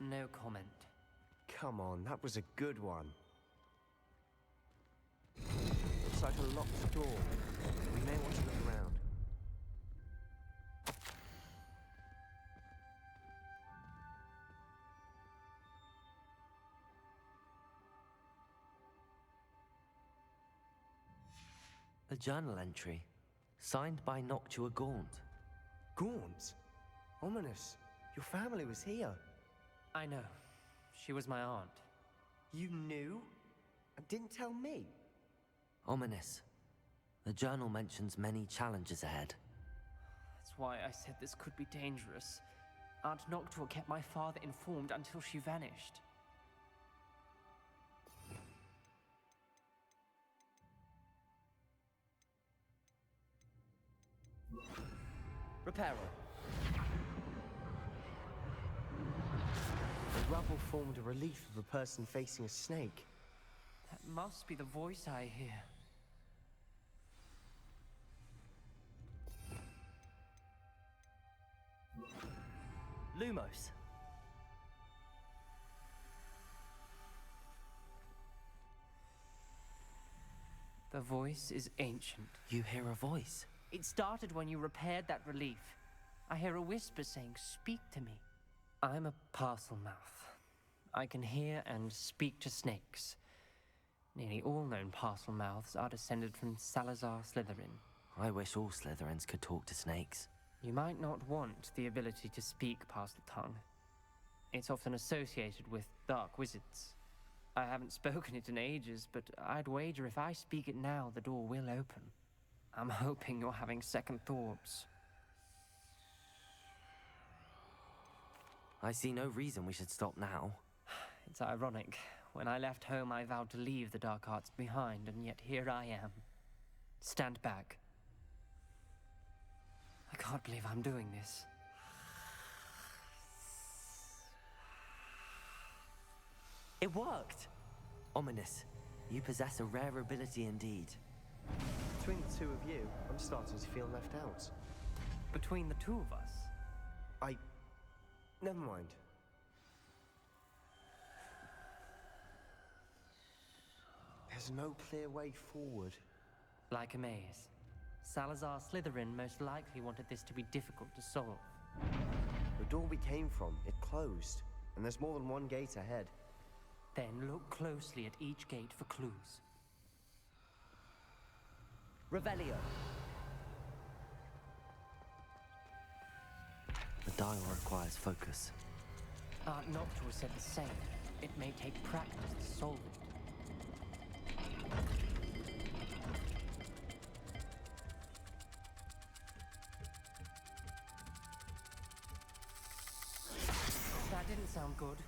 No comment. Come on, that was a good one. Looks like a locked door. We may want to look around. A journal entry, signed by Noctua Gaunt. Gaunt? Ominous. Your family was here. I know. She was my aunt. You knew? And didn't tell me? Ominous. The journal mentions many challenges ahead. That's why I said this could be dangerous. Aunt Noctua kept my father informed until she vanished. Reparo. The rubble formed a relief of a person facing a snake. That must be the voice I hear. Lumos. The voice is ancient. You hear a voice? It started when you repaired that relief. I hear a whisper saying, "Speak to me." I'm a parcel mouth. I can hear and speak to snakes. Nearly all known parcel mouths are descended from Salazar Slytherin. I wish all Slytherins could talk to snakes. You might not want the ability to speak parcel tongue. It's often associated with dark wizards. I haven't spoken it in ages, but I'd wager if I speak it now, the door will open. I'm hoping you're having second thoughts. I see no reason we should stop now. It's ironic. When I left home, I vowed to leave the dark arts behind, and yet here I am. Stand back. I can't believe I'm doing this. It worked! Ominous, you possess a rare ability indeed. Between the two of you, I'm starting to feel left out. Between the two of us? Never mind. There's no clear way forward. Like a maze. Salazar Slytherin most likely wanted this to be difficult to solve. The door we came from, it closed. And there's more than one gate ahead. Then look closely at each gate for clues. Revelio. The dial requires focus. Aunt Noctua said the same. It may take practice to solve it. That didn't sound good.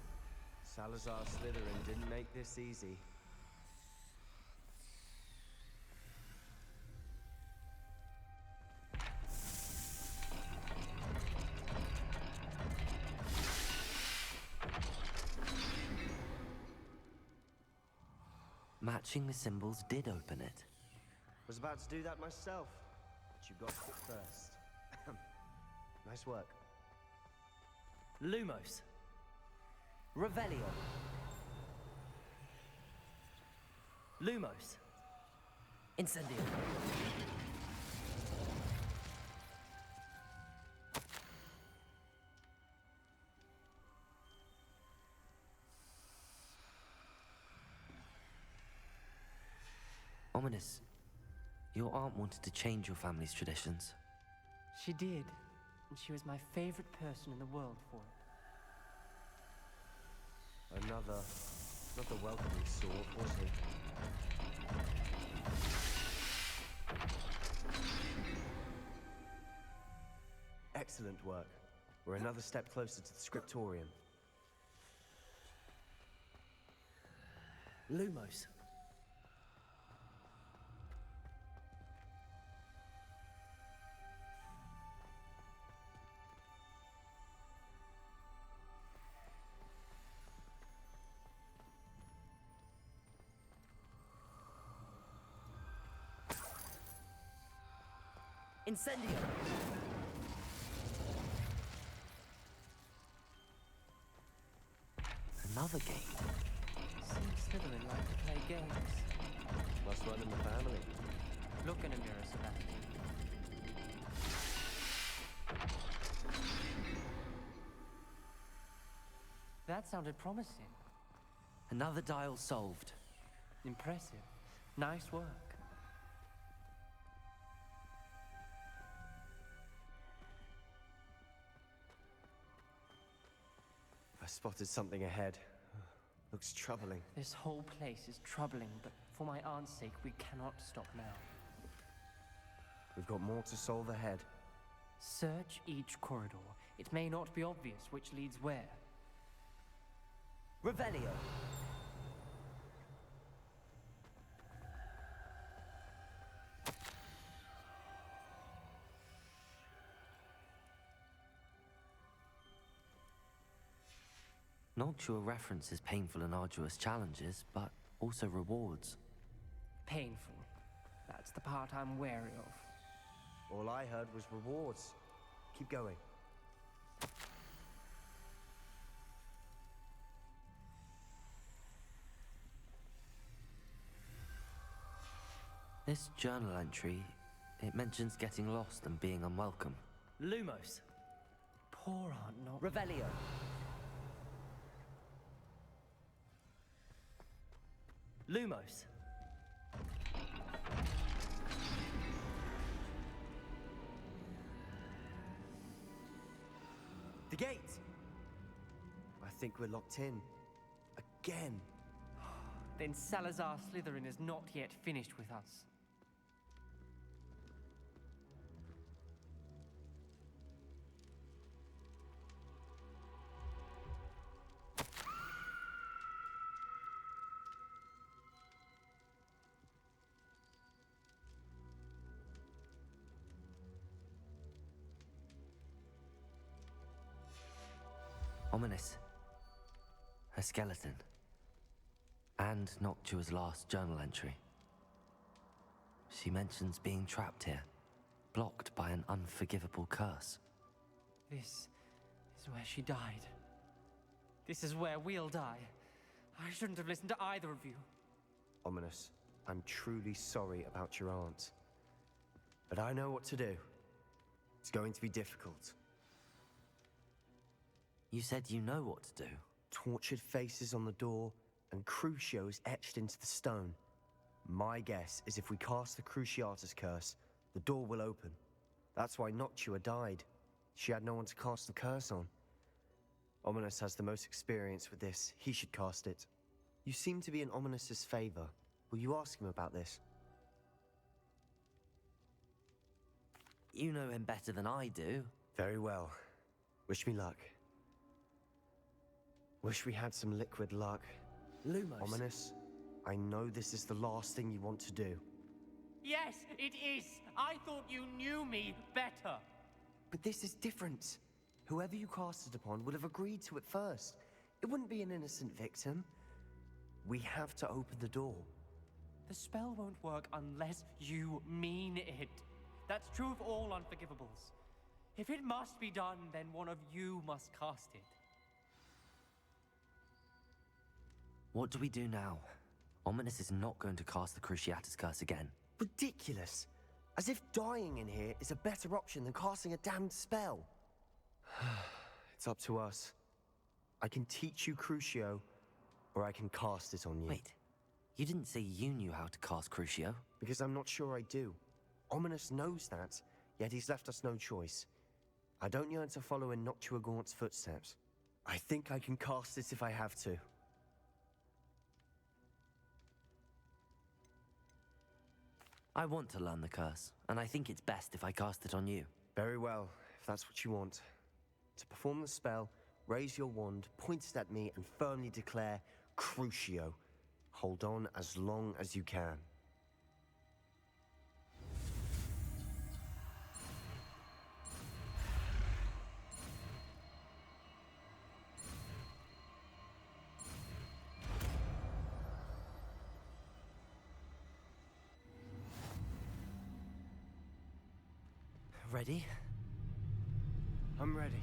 Salazar Slytherin didn't make this easy. Matching the symbols did open it. Was about to do that myself, but you got it first. Nice work. Lumos. Revelio. Lumos. Incendio. Ominous, your aunt wanted to change your family's traditions. She did, and she was my favorite person in the world for it. Another welcoming sword, was he? Excellent work. We're another step closer to the scriptorium. Lumos. Incendio. Another gate. Seems Slytherin like to play games. Must run in the family. Look in a mirror, Sebastian. That sounded promising. Another dial solved. Impressive. Nice work. spotted something ahead. Looks troubling. This whole place is troubling, but for my aunt's sake, we cannot stop now. We've got more to solve ahead. Search each corridor. It may not be obvious which leads where. Revelio. Noctua references painful and arduous challenges, but also rewards. Painful. That's the part I'm wary of. All I heard was rewards. Keep going. This journal entry, it mentions getting lost and being unwelcome. Lumos. Poor Aunt Noct. Revelio. Lumos. The gate! I think we're locked in. Again. Then Salazar Slytherin is not yet finished with us. Ominous. Her skeleton. And Noctua's last journal entry. She mentions being trapped here, blocked by an unforgivable curse. This is where she died. This is where we'll die. I shouldn't have listened to either of you. Ominous, I'm truly sorry about your aunt. But I know what to do. It's going to be difficult. You said you know what to do. Tortured faces on the door, and Crucio is etched into the stone. My guess is if we cast the Cruciatus curse, the door will open. That's why Noctua died. She had no one to cast the curse on. Ominous has the most experience with this. He should cast it. You seem to be in Ominous's favor. Will you ask him about this? You know him better than I do. Very well. Wish me luck. Wish we had some liquid luck. Lumos. Ominous, I know this is the last thing you want to do. Yes, it is. I thought you knew me better. But this is different. Whoever you cast it upon would have agreed to it first. It wouldn't be an innocent victim. We have to open the door. The spell won't work unless you mean it. That's true of all unforgivables. If it must be done, then one of you must cast it. What do we do now? Ominous is not going to cast the Cruciatus curse again. Ridiculous. As if dying in here is a better option than casting a damned spell. It's up to us. I can teach you Crucio, or I can cast it on you. Wait, you didn't say you knew how to cast Crucio? Because I'm not sure I do. Ominous knows that, yet he's left us no choice. I don't yearn to follow in Noctua Gaunt's footsteps. I think I can cast it if I have to. I want to learn the curse, and I think it's best if I cast it on you. Very well, if that's what you want. To perform the spell, raise your wand, point it at me, and firmly declare, Crucio. Hold on as long as you can. Ready? I'm ready.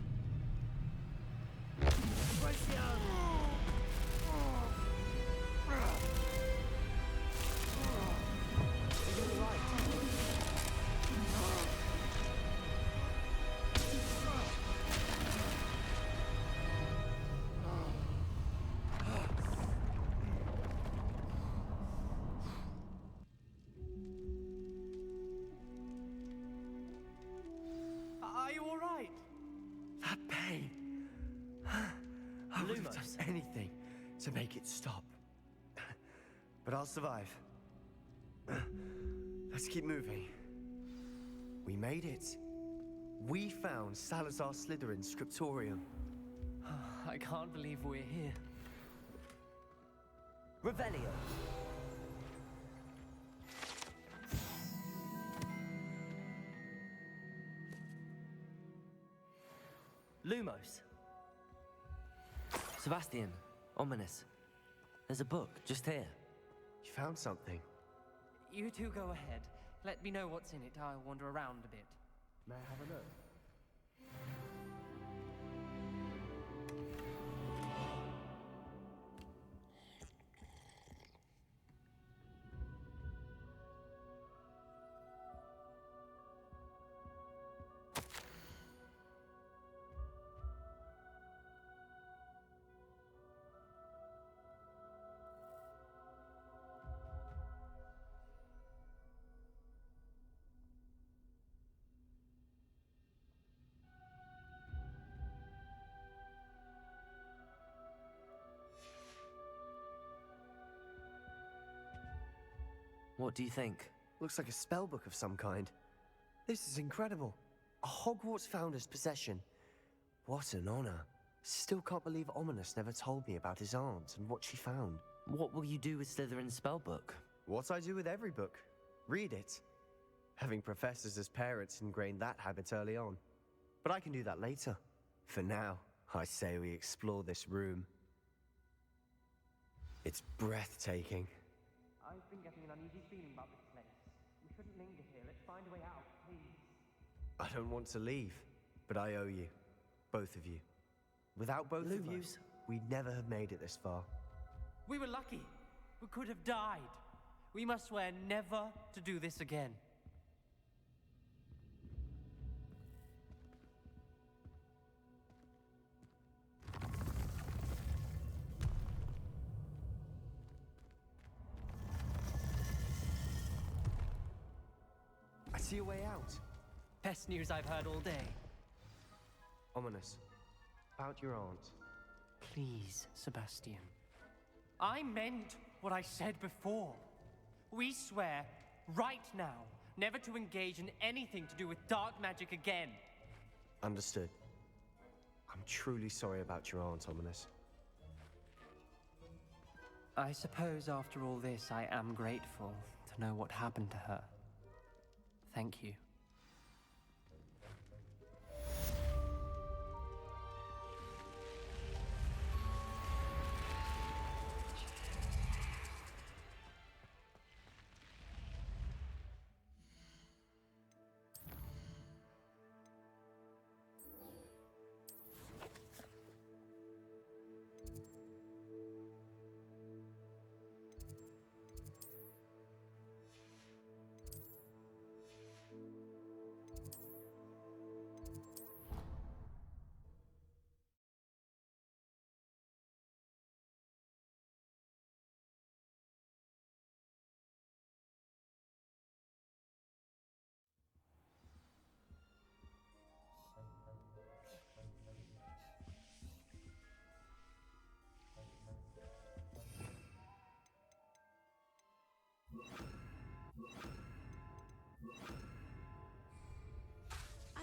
Are you all right? That pain. I would have done anything to make it stop. But I'll survive. Let's keep moving. We made it. We found Salazar Slytherin's scriptorium. I can't believe we're here. Revelio. Lumos. Sebastian, ominous. There's a book just here. You found something. You two go ahead. Let me know what's in it. I'll wander around a bit. May I have a look? What do you think? Looks like a spellbook of some kind. This is incredible. A Hogwarts founder's possession. What an honor. Still can't believe Ominous never told me about his aunt and what she found. What will you do with Slytherin's spellbook? What I do with every book. Read it. Having professors as parents ingrained that habit early on. But I can do that later. For now, I say we explore this room. It's breathtaking. I've been getting an uneasy feeling about this place. We shouldn't linger here. Let's find a way out, please. I don't want to leave, but I owe you. Both of you. Without both of you, we'd never have made it this far. We were lucky. We could have died. We must swear never to do this again. I see a way out. Best news I've heard all day. Ominous. About your aunt. Please, Sebastian. I meant what I said before. We swear, right now, never to engage in anything to do with dark magic again. Understood. I'm truly sorry about your aunt, Ominous. I suppose after all this, I am grateful to know what happened to her. Thank you.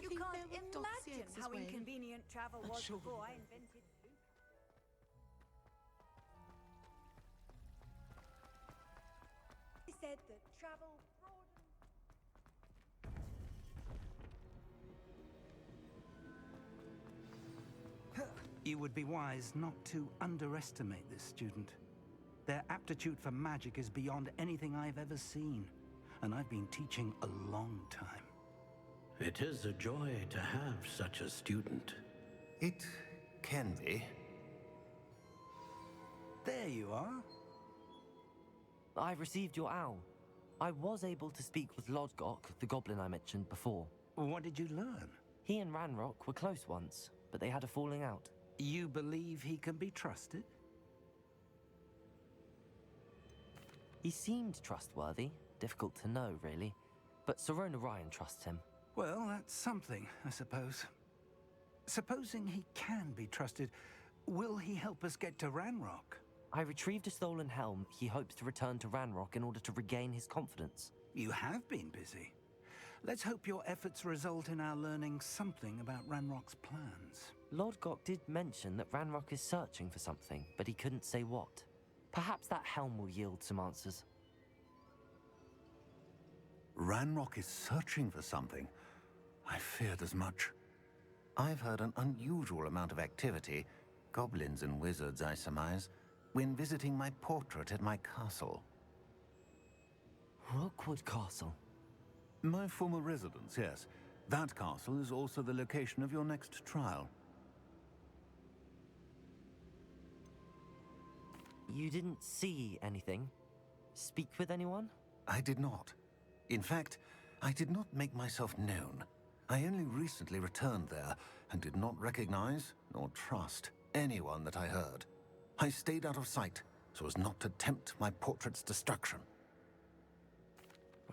You can't imagine how inconvenient travel was before I invented Luke. He said that travel You would be wise not to underestimate this student. Their aptitude for magic is beyond anything I've ever seen, and I've been teaching a long time. It is a joy to have such a student. It can be. There you are. I received your owl. I was able to speak with Lodgok, the goblin I mentioned before. What did you learn? He and Ranrock were close once, but they had a falling out. You believe he can be trusted? He seemed trustworthy. Difficult to know, really. But Sirona Ryan trusts him. Well, that's something, I suppose. Supposing he can be trusted, Will he help us get to Ranrock? I retrieved a stolen helm. He hopes to return to Ranrock in order to regain his confidence. You have been busy. Let's hope your efforts result in our learning something about Ranrock's plans. Lord Gok did mention that Ranrock is searching for something, but he couldn't say what. Perhaps that helm will yield some answers. Ranrock is searching for something. I feared as much. I've heard an unusual amount of activity, goblins and wizards, I surmise, when visiting my portrait at my castle. Rookwood Castle? My former residence, yes. That castle is also the location of your next trial. You didn't see anything? Speak with anyone? I did not. In fact, I did not make myself known. I only recently returned there and did not recognize nor trust anyone that I heard. I stayed out of sight so as not to tempt my portrait's destruction.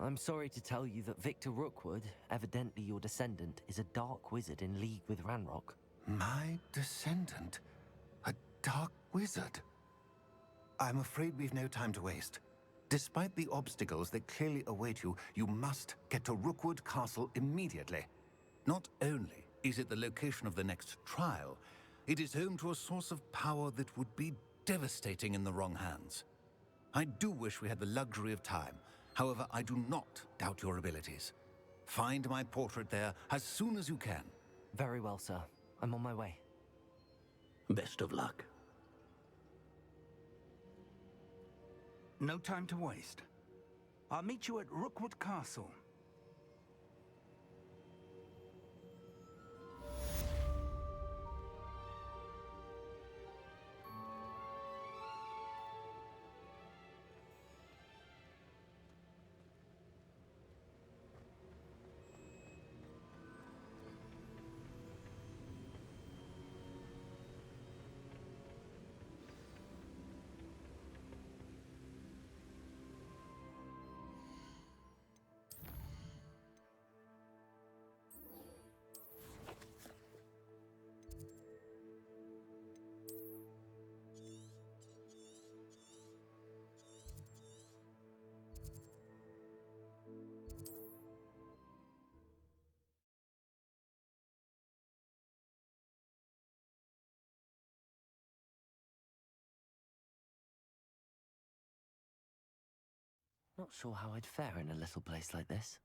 I'm sorry to tell you that Victor Rookwood, evidently your descendant, is a dark wizard in league with Ranrock. My descendant? A dark wizard? I'm afraid we've no time to waste. Despite the obstacles that clearly await you, you must get to Rookwood Castle immediately. Not only is it the location of the next trial, it is home to a source of power that would be devastating in the wrong hands. I do wish we had the luxury of time. However, I do not doubt your abilities. Find my portrait there as soon as you can. Very well, sir. I'm on my way. Best of luck. No time to waste. I'll meet you at Rookwood Castle. Not sure how I'd fare in a little place like this.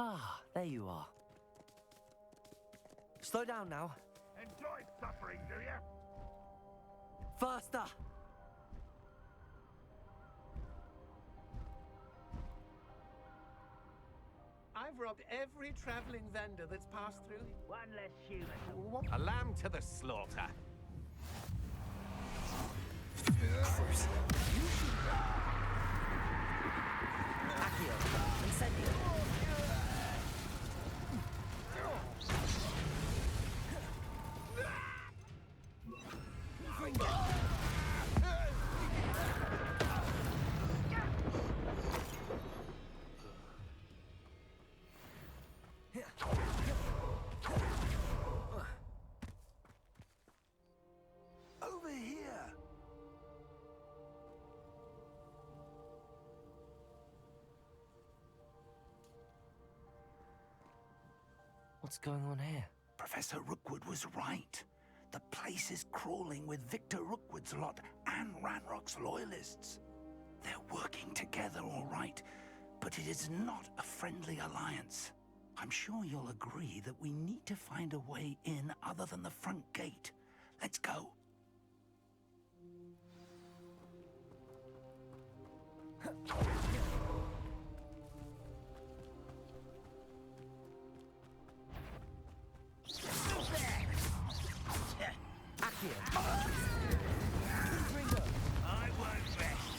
Ah, there you are. Slow down now. Enjoy suffering, do you? Faster! I've robbed every traveling vendor that's passed through. One less human. A lamb to the slaughter. Accio, Incendio. Over here! What's going on here? Professor Rookwood was right. The place is crawling with Victor Rookwood's lot and Ranrock's loyalists. They're working together, all right, but it is not a friendly alliance. I'm sure you'll agree that we need to find a way in other than the front gate. Let's go. I won't rest.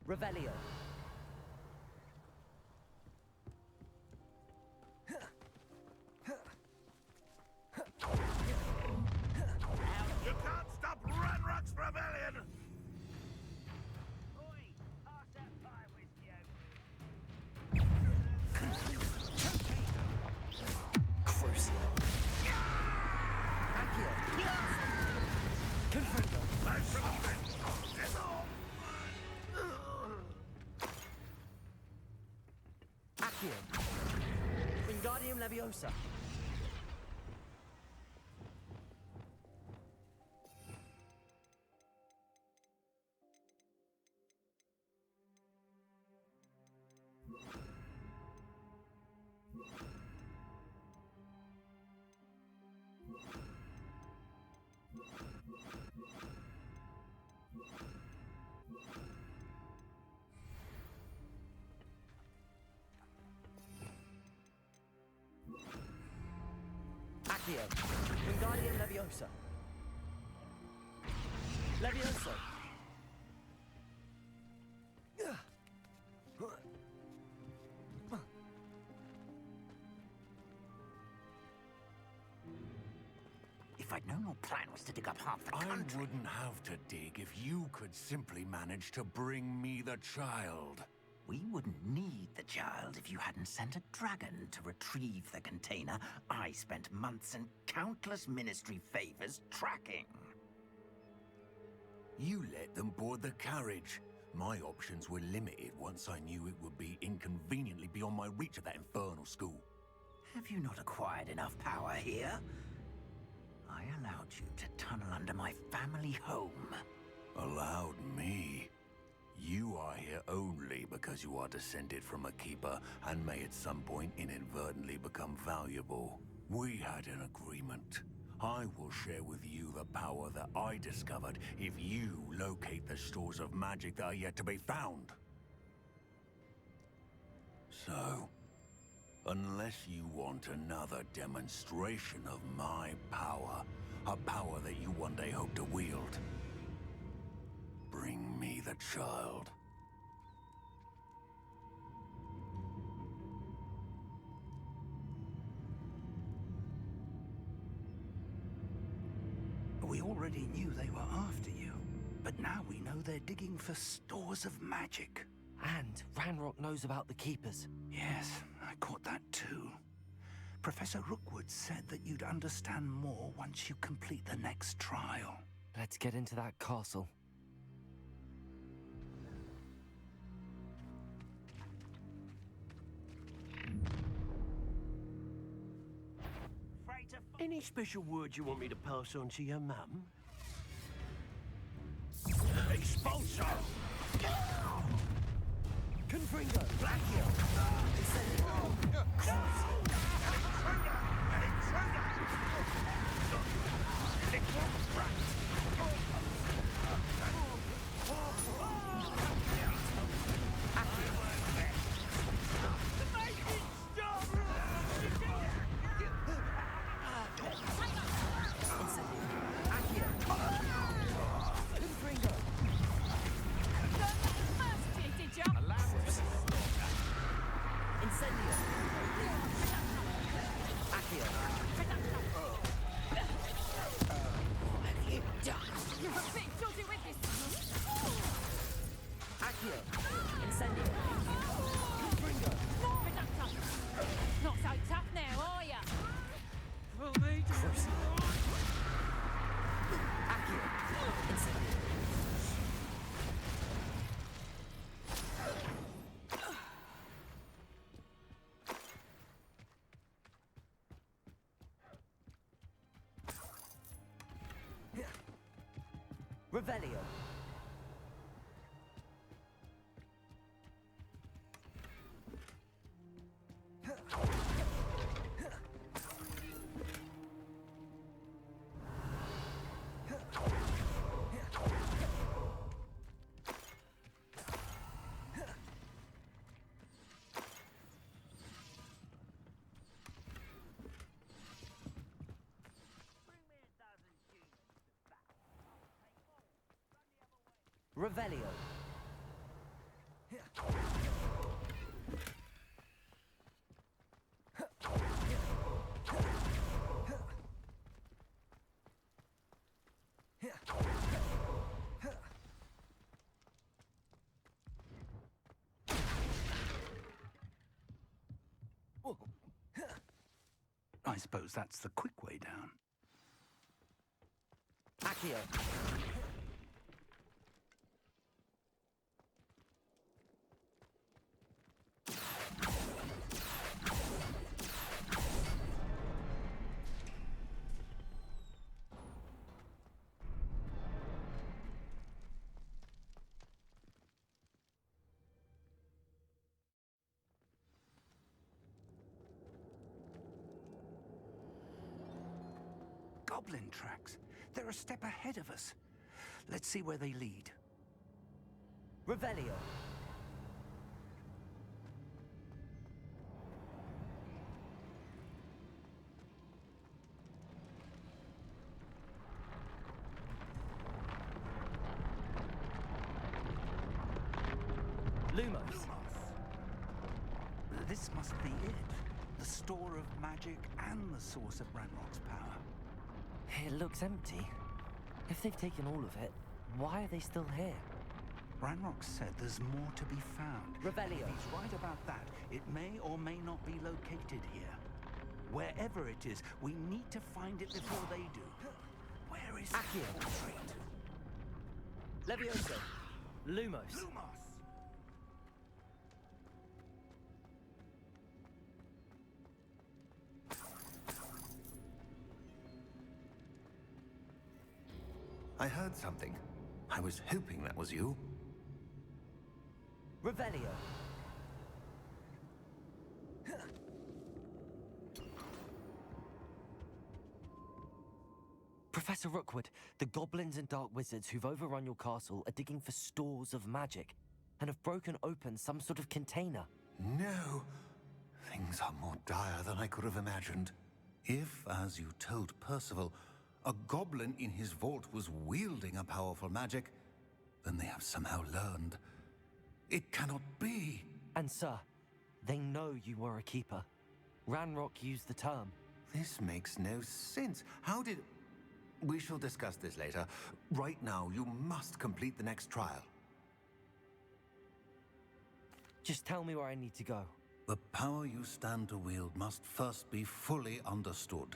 Revelio. You can't stop Ranrock's rebellion! Oi, pass that pie with you. Crucio. Accio. Confringo. Back from the fence! It's all Accio. Wingardium Leviosa. Accio. Wingardium Leviosa. Levioso. If I'd known your plan was to dig up half the I country... wouldn't have to dig if you could simply manage to bring me the child. We wouldn't need the child if you hadn't sent a dragon to retrieve the container I spent months and countless ministry favors tracking. You let them board the carriage. My options were limited once I knew it would be inconveniently beyond my reach at that infernal school. Have you not acquired enough power here? I allowed you to tunnel under my family home. Allowed me? You are here only because you are descended from a keeper and may at some point inadvertently become valuable. We had an agreement. I will share with you the power that I discovered if you locate the stores of magic that are yet to be found. So, unless you want another demonstration of my power, a power that you one day hope to wield, bring me the child. We already knew they were after you, but now we know they're digging for stores of magic. And Ranrock knows about the Keepers. Yes, I caught that too. Professor Rookwood said that you'd understand more once you complete the next trial. Let's get into that castle. Afraid to Any special words you want me to pass on to your mum? Expulso! Confringo! Blackio! Incendio! Not so tough now, are ya? Revelio. Revelio. I suppose that's the quick way down. Accio. Goblin tracks. They're a step ahead of us. Let's see where they lead. Revelio. Lumos. This must be it. The store of magic and the source of Ranrock's power. It looks empty. If they've taken all of it, why are they still here? Ranrock said there's more to be found. Revelio. If he's right about that, it may or may not be located here. Wherever it is, we need to find it before they do. Where is Accio. the portrait? Levioso. Lumos. I heard something. I was hoping that was you. Revelio. Professor Rookwood, the goblins and dark wizards who've overrun your castle are digging for stores of magic and have broken open some sort of container. No. Things are more dire than I could have imagined. If, as you told Percival, a goblin in his vault was wielding a powerful magic, then they have somehow learned. It cannot be. And sir, they know you were a keeper. Ranrock used the term. This makes no sense. How did... We shall discuss this later. Right now, you must complete the next trial. Just tell me where I need to go. The power you stand to wield must first be fully understood.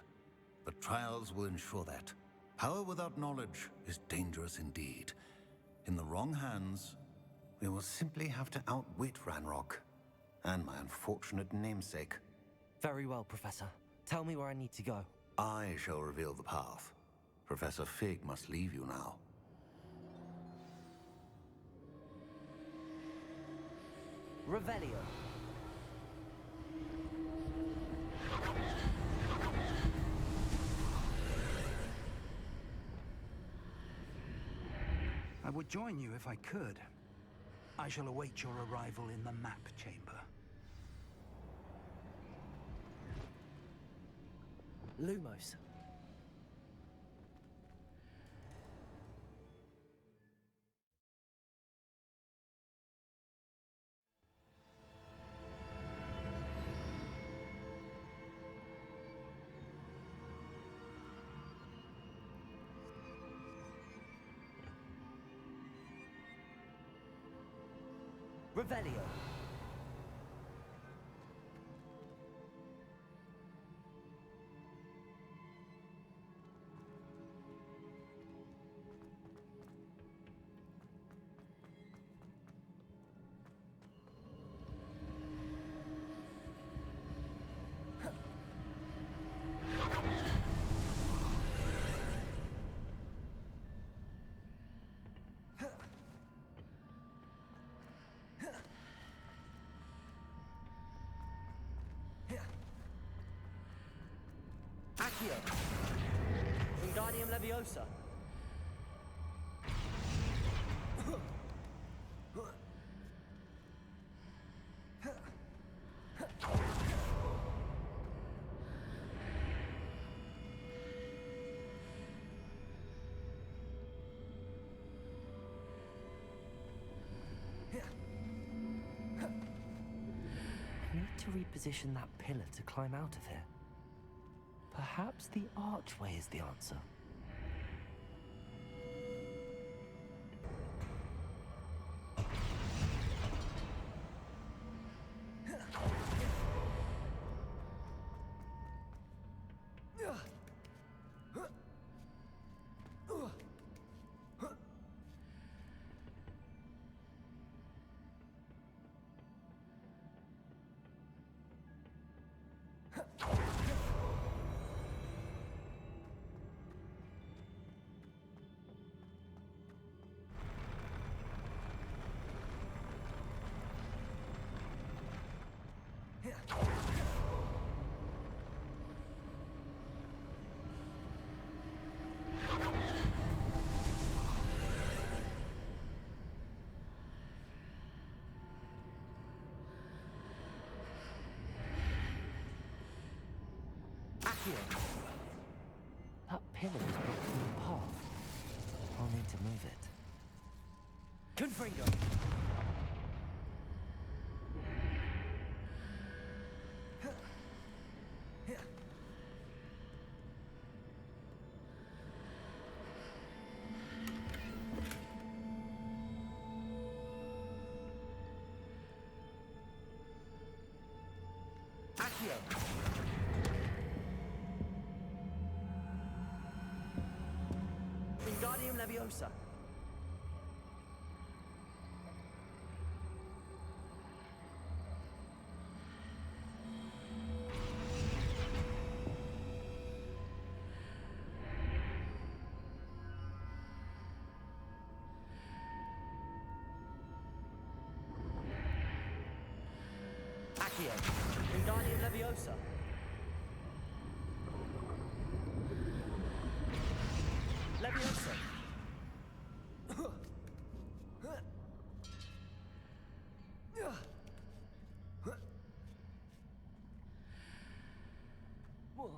The trials will ensure that. Power without knowledge is dangerous indeed. In the wrong hands, we will simply have to outwit Ranrock and my unfortunate namesake. Very well, Professor. Tell me where I need to go. I shall reveal the path. Professor Fig must leave you now. Revelio. I would join you if I could. I shall await your arrival in the map chamber. Lumos. Revelio. Accio. Wingardium Leviosa. I need to reposition that pillar to climb out of here. Perhaps the archway is the answer. That pillar is blocking the path. I'll need to move it. Confringo. Accio. Wingardium Leviosa. Accio. Wingardium Leviosa. Leviosa. Whoa.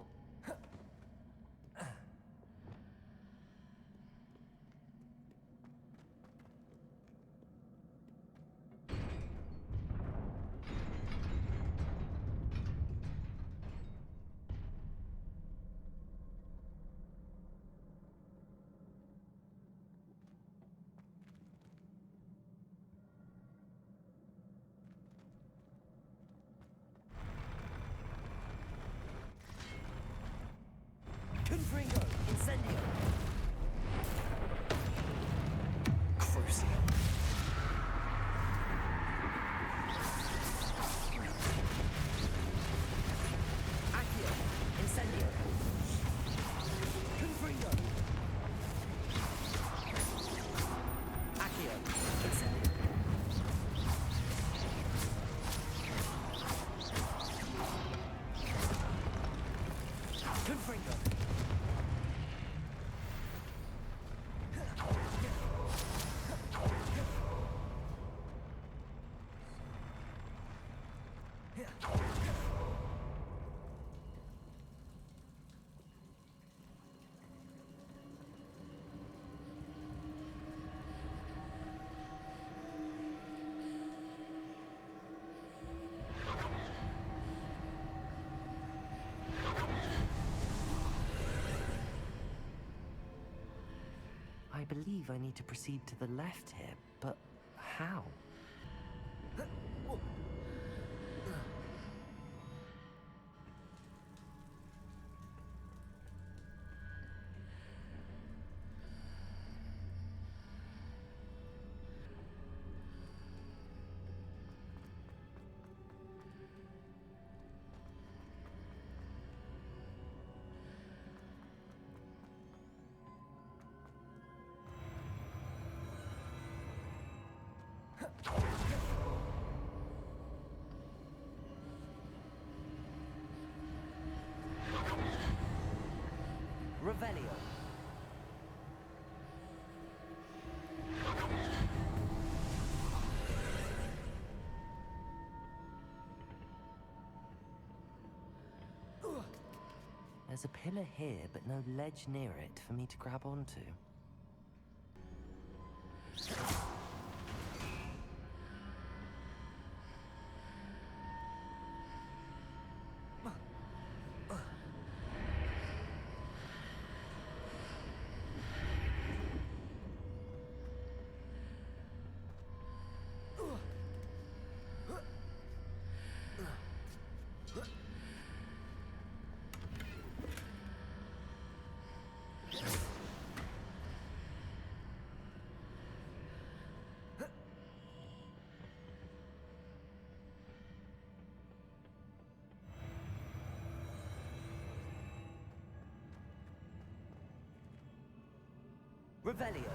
believe I need to proceed to the left here, but how? Revelio. There's a pillar here, but no ledge near it for me to grab onto. Revelio.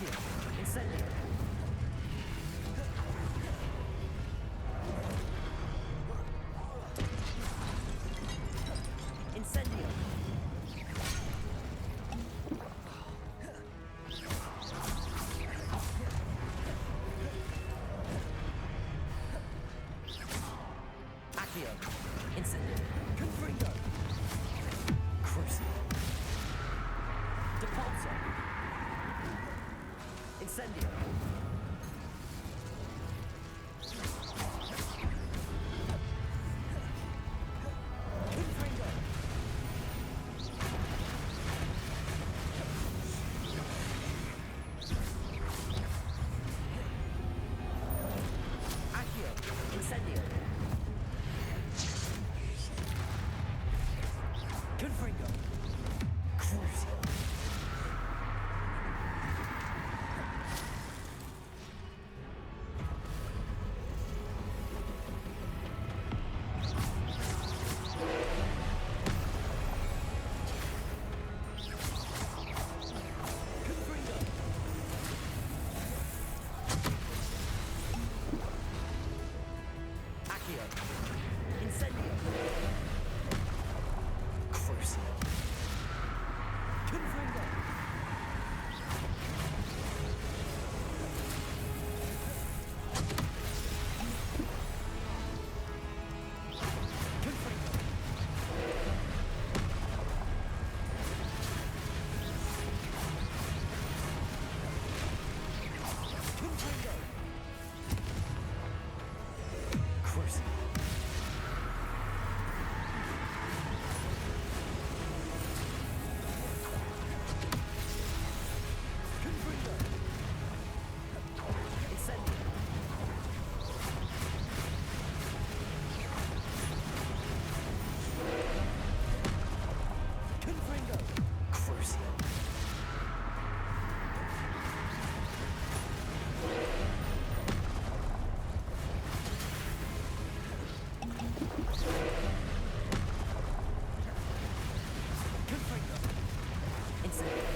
Accio. Incendio. Incendio. Accio. Incendio. Confringo. Crucio. Depulso. Incendio. Confringo. Accio. Incendio. Confringo. Crucio. Accio. Incendio. Crucio. Confringo. Confringo. Confringo. Crucio. Confringo. Incendio. Confringo. Crucio. Confringo. Incendio.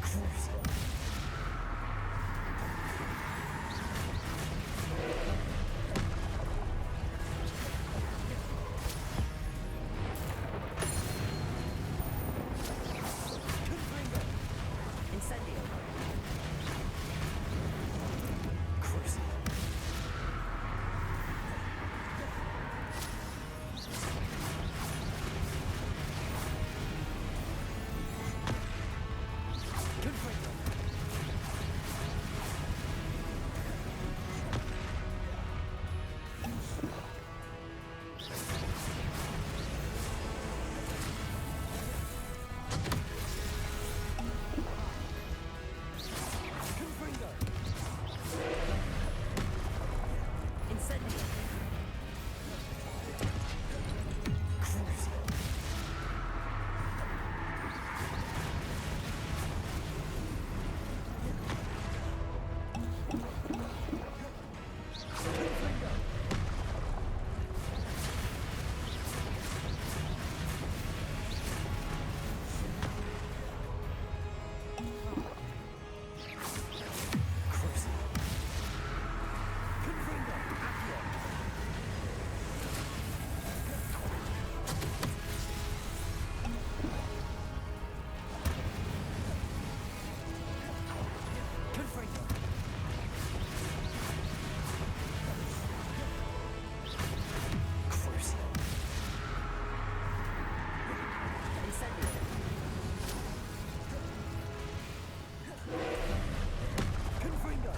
Crucio. Confringo. Incendio. Crucio. Confringo. Confringo. Incendio. Crucio. Confringo. Crucio. Confringo. Accio. Confringo. Crucio. Incendio. Confringo.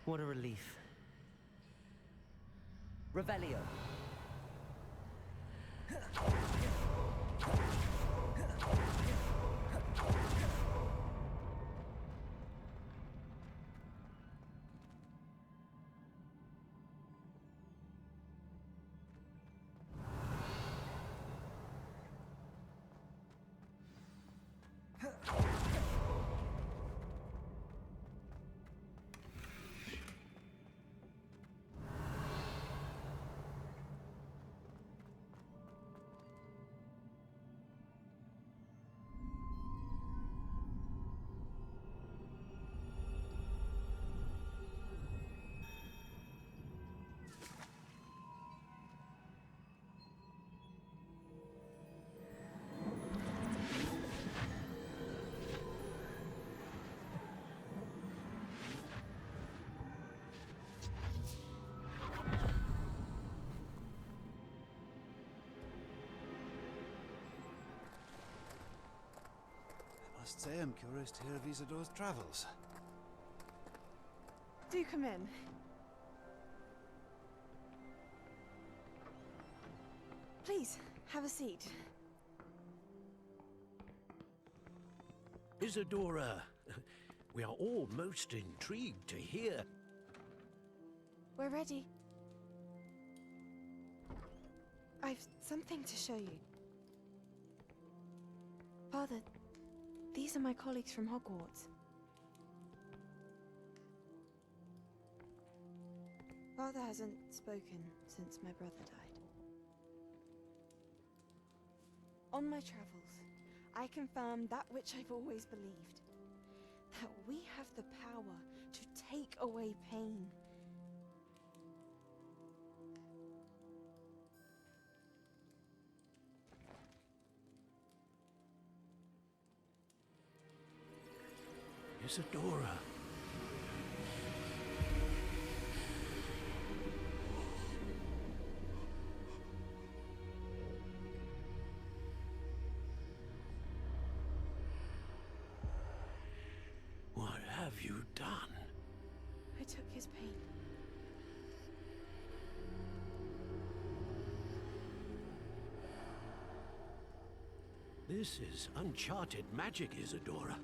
What a relief. Revelio. Must say I'm curious to hear of Isadore's travels. Do come in. Please, have a seat. Isadora, we are all most intrigued to hear. We're ready. I've something to show you. Father, these are my colleagues from Hogwarts. Father hasn't spoken since my brother died. On my travels, I confirmed that which I've always believed. That we have the power to take away pain. Isadora. What have you done? I took his pain. This is uncharted magic, Isadora.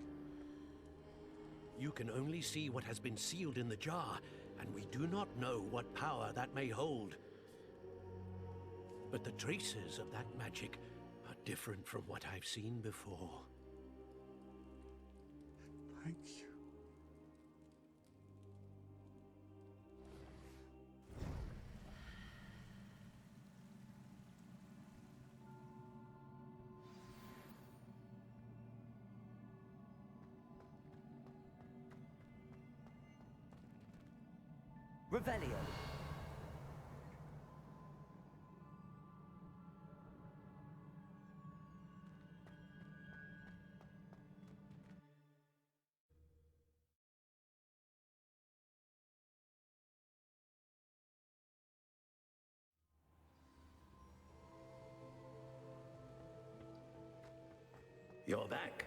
You can only see what has been sealed in the jar, and we do not know what power that may hold. But the traces of that magic are different from what I've seen before. Thank you. Revelio. You're back.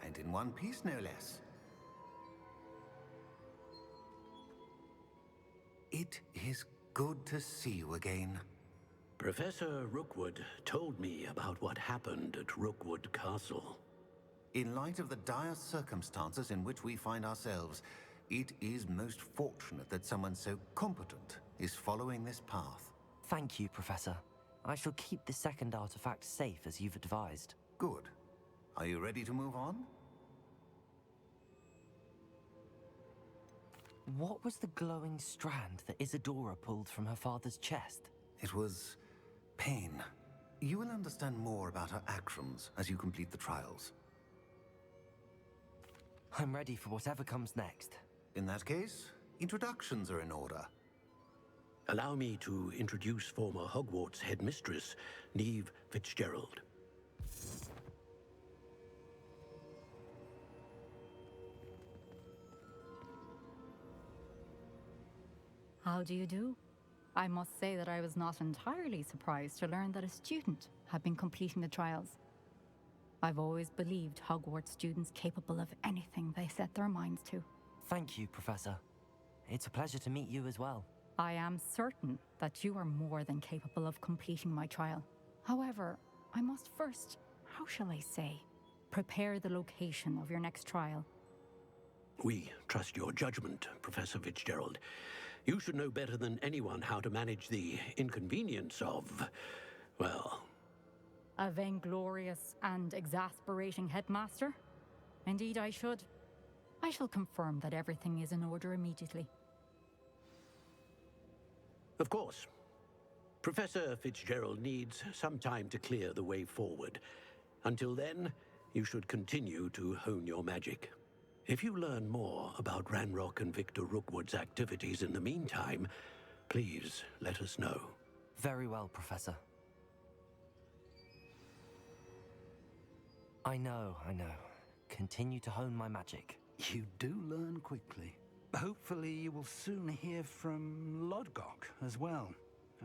And in one piece, no less. It is good to see you again. Professor Rookwood told me about what happened at Rookwood Castle. In light of the dire circumstances in which we find ourselves, it is most fortunate that someone so competent is following this path. Thank you, Professor. I shall keep the second artifact safe as you've advised. Good. Are you ready to move on? What was the glowing strand that Isadora pulled from her father's chest? It was pain. You will understand more about her actions as you complete the trials. I'm ready for whatever comes next. In that case, introductions are in order. Allow me to introduce former Hogwarts headmistress, Neve Fitzgerald. How do you do? I must say that I was not entirely surprised to learn that a student had been completing the trials. I've always believed Hogwarts students capable of anything they set their minds to. Thank you, Professor. It's a pleasure to meet you as well. I am certain that you are more than capable of completing my trial. However, I must first, how shall I say, prepare the location of your next trial. We trust your judgment, Professor Fitzgerald. You should know better than anyone how to manage the inconvenience of, well... A vainglorious and exasperating headmaster? Indeed I should. I shall confirm that everything is in order immediately. Of course. Professor Fitzgerald needs some time to clear the way forward. Until then, you should continue to hone your magic. If you learn more about Ranrock and Victor Rookwood's activities in the meantime, please let us know. Very well, Professor. I know. Continue to hone my magic. You do learn quickly. Hopefully you will soon hear from Lodgok as well,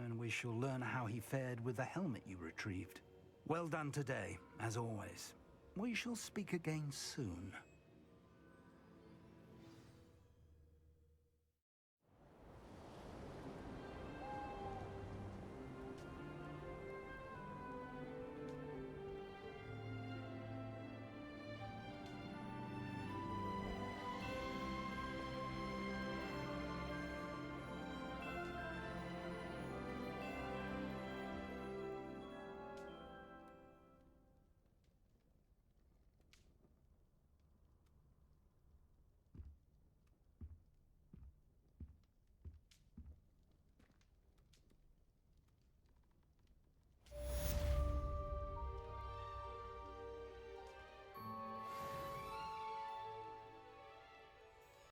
and we shall learn how he fared with the helmet you retrieved. Well done today, as always. We shall speak again soon.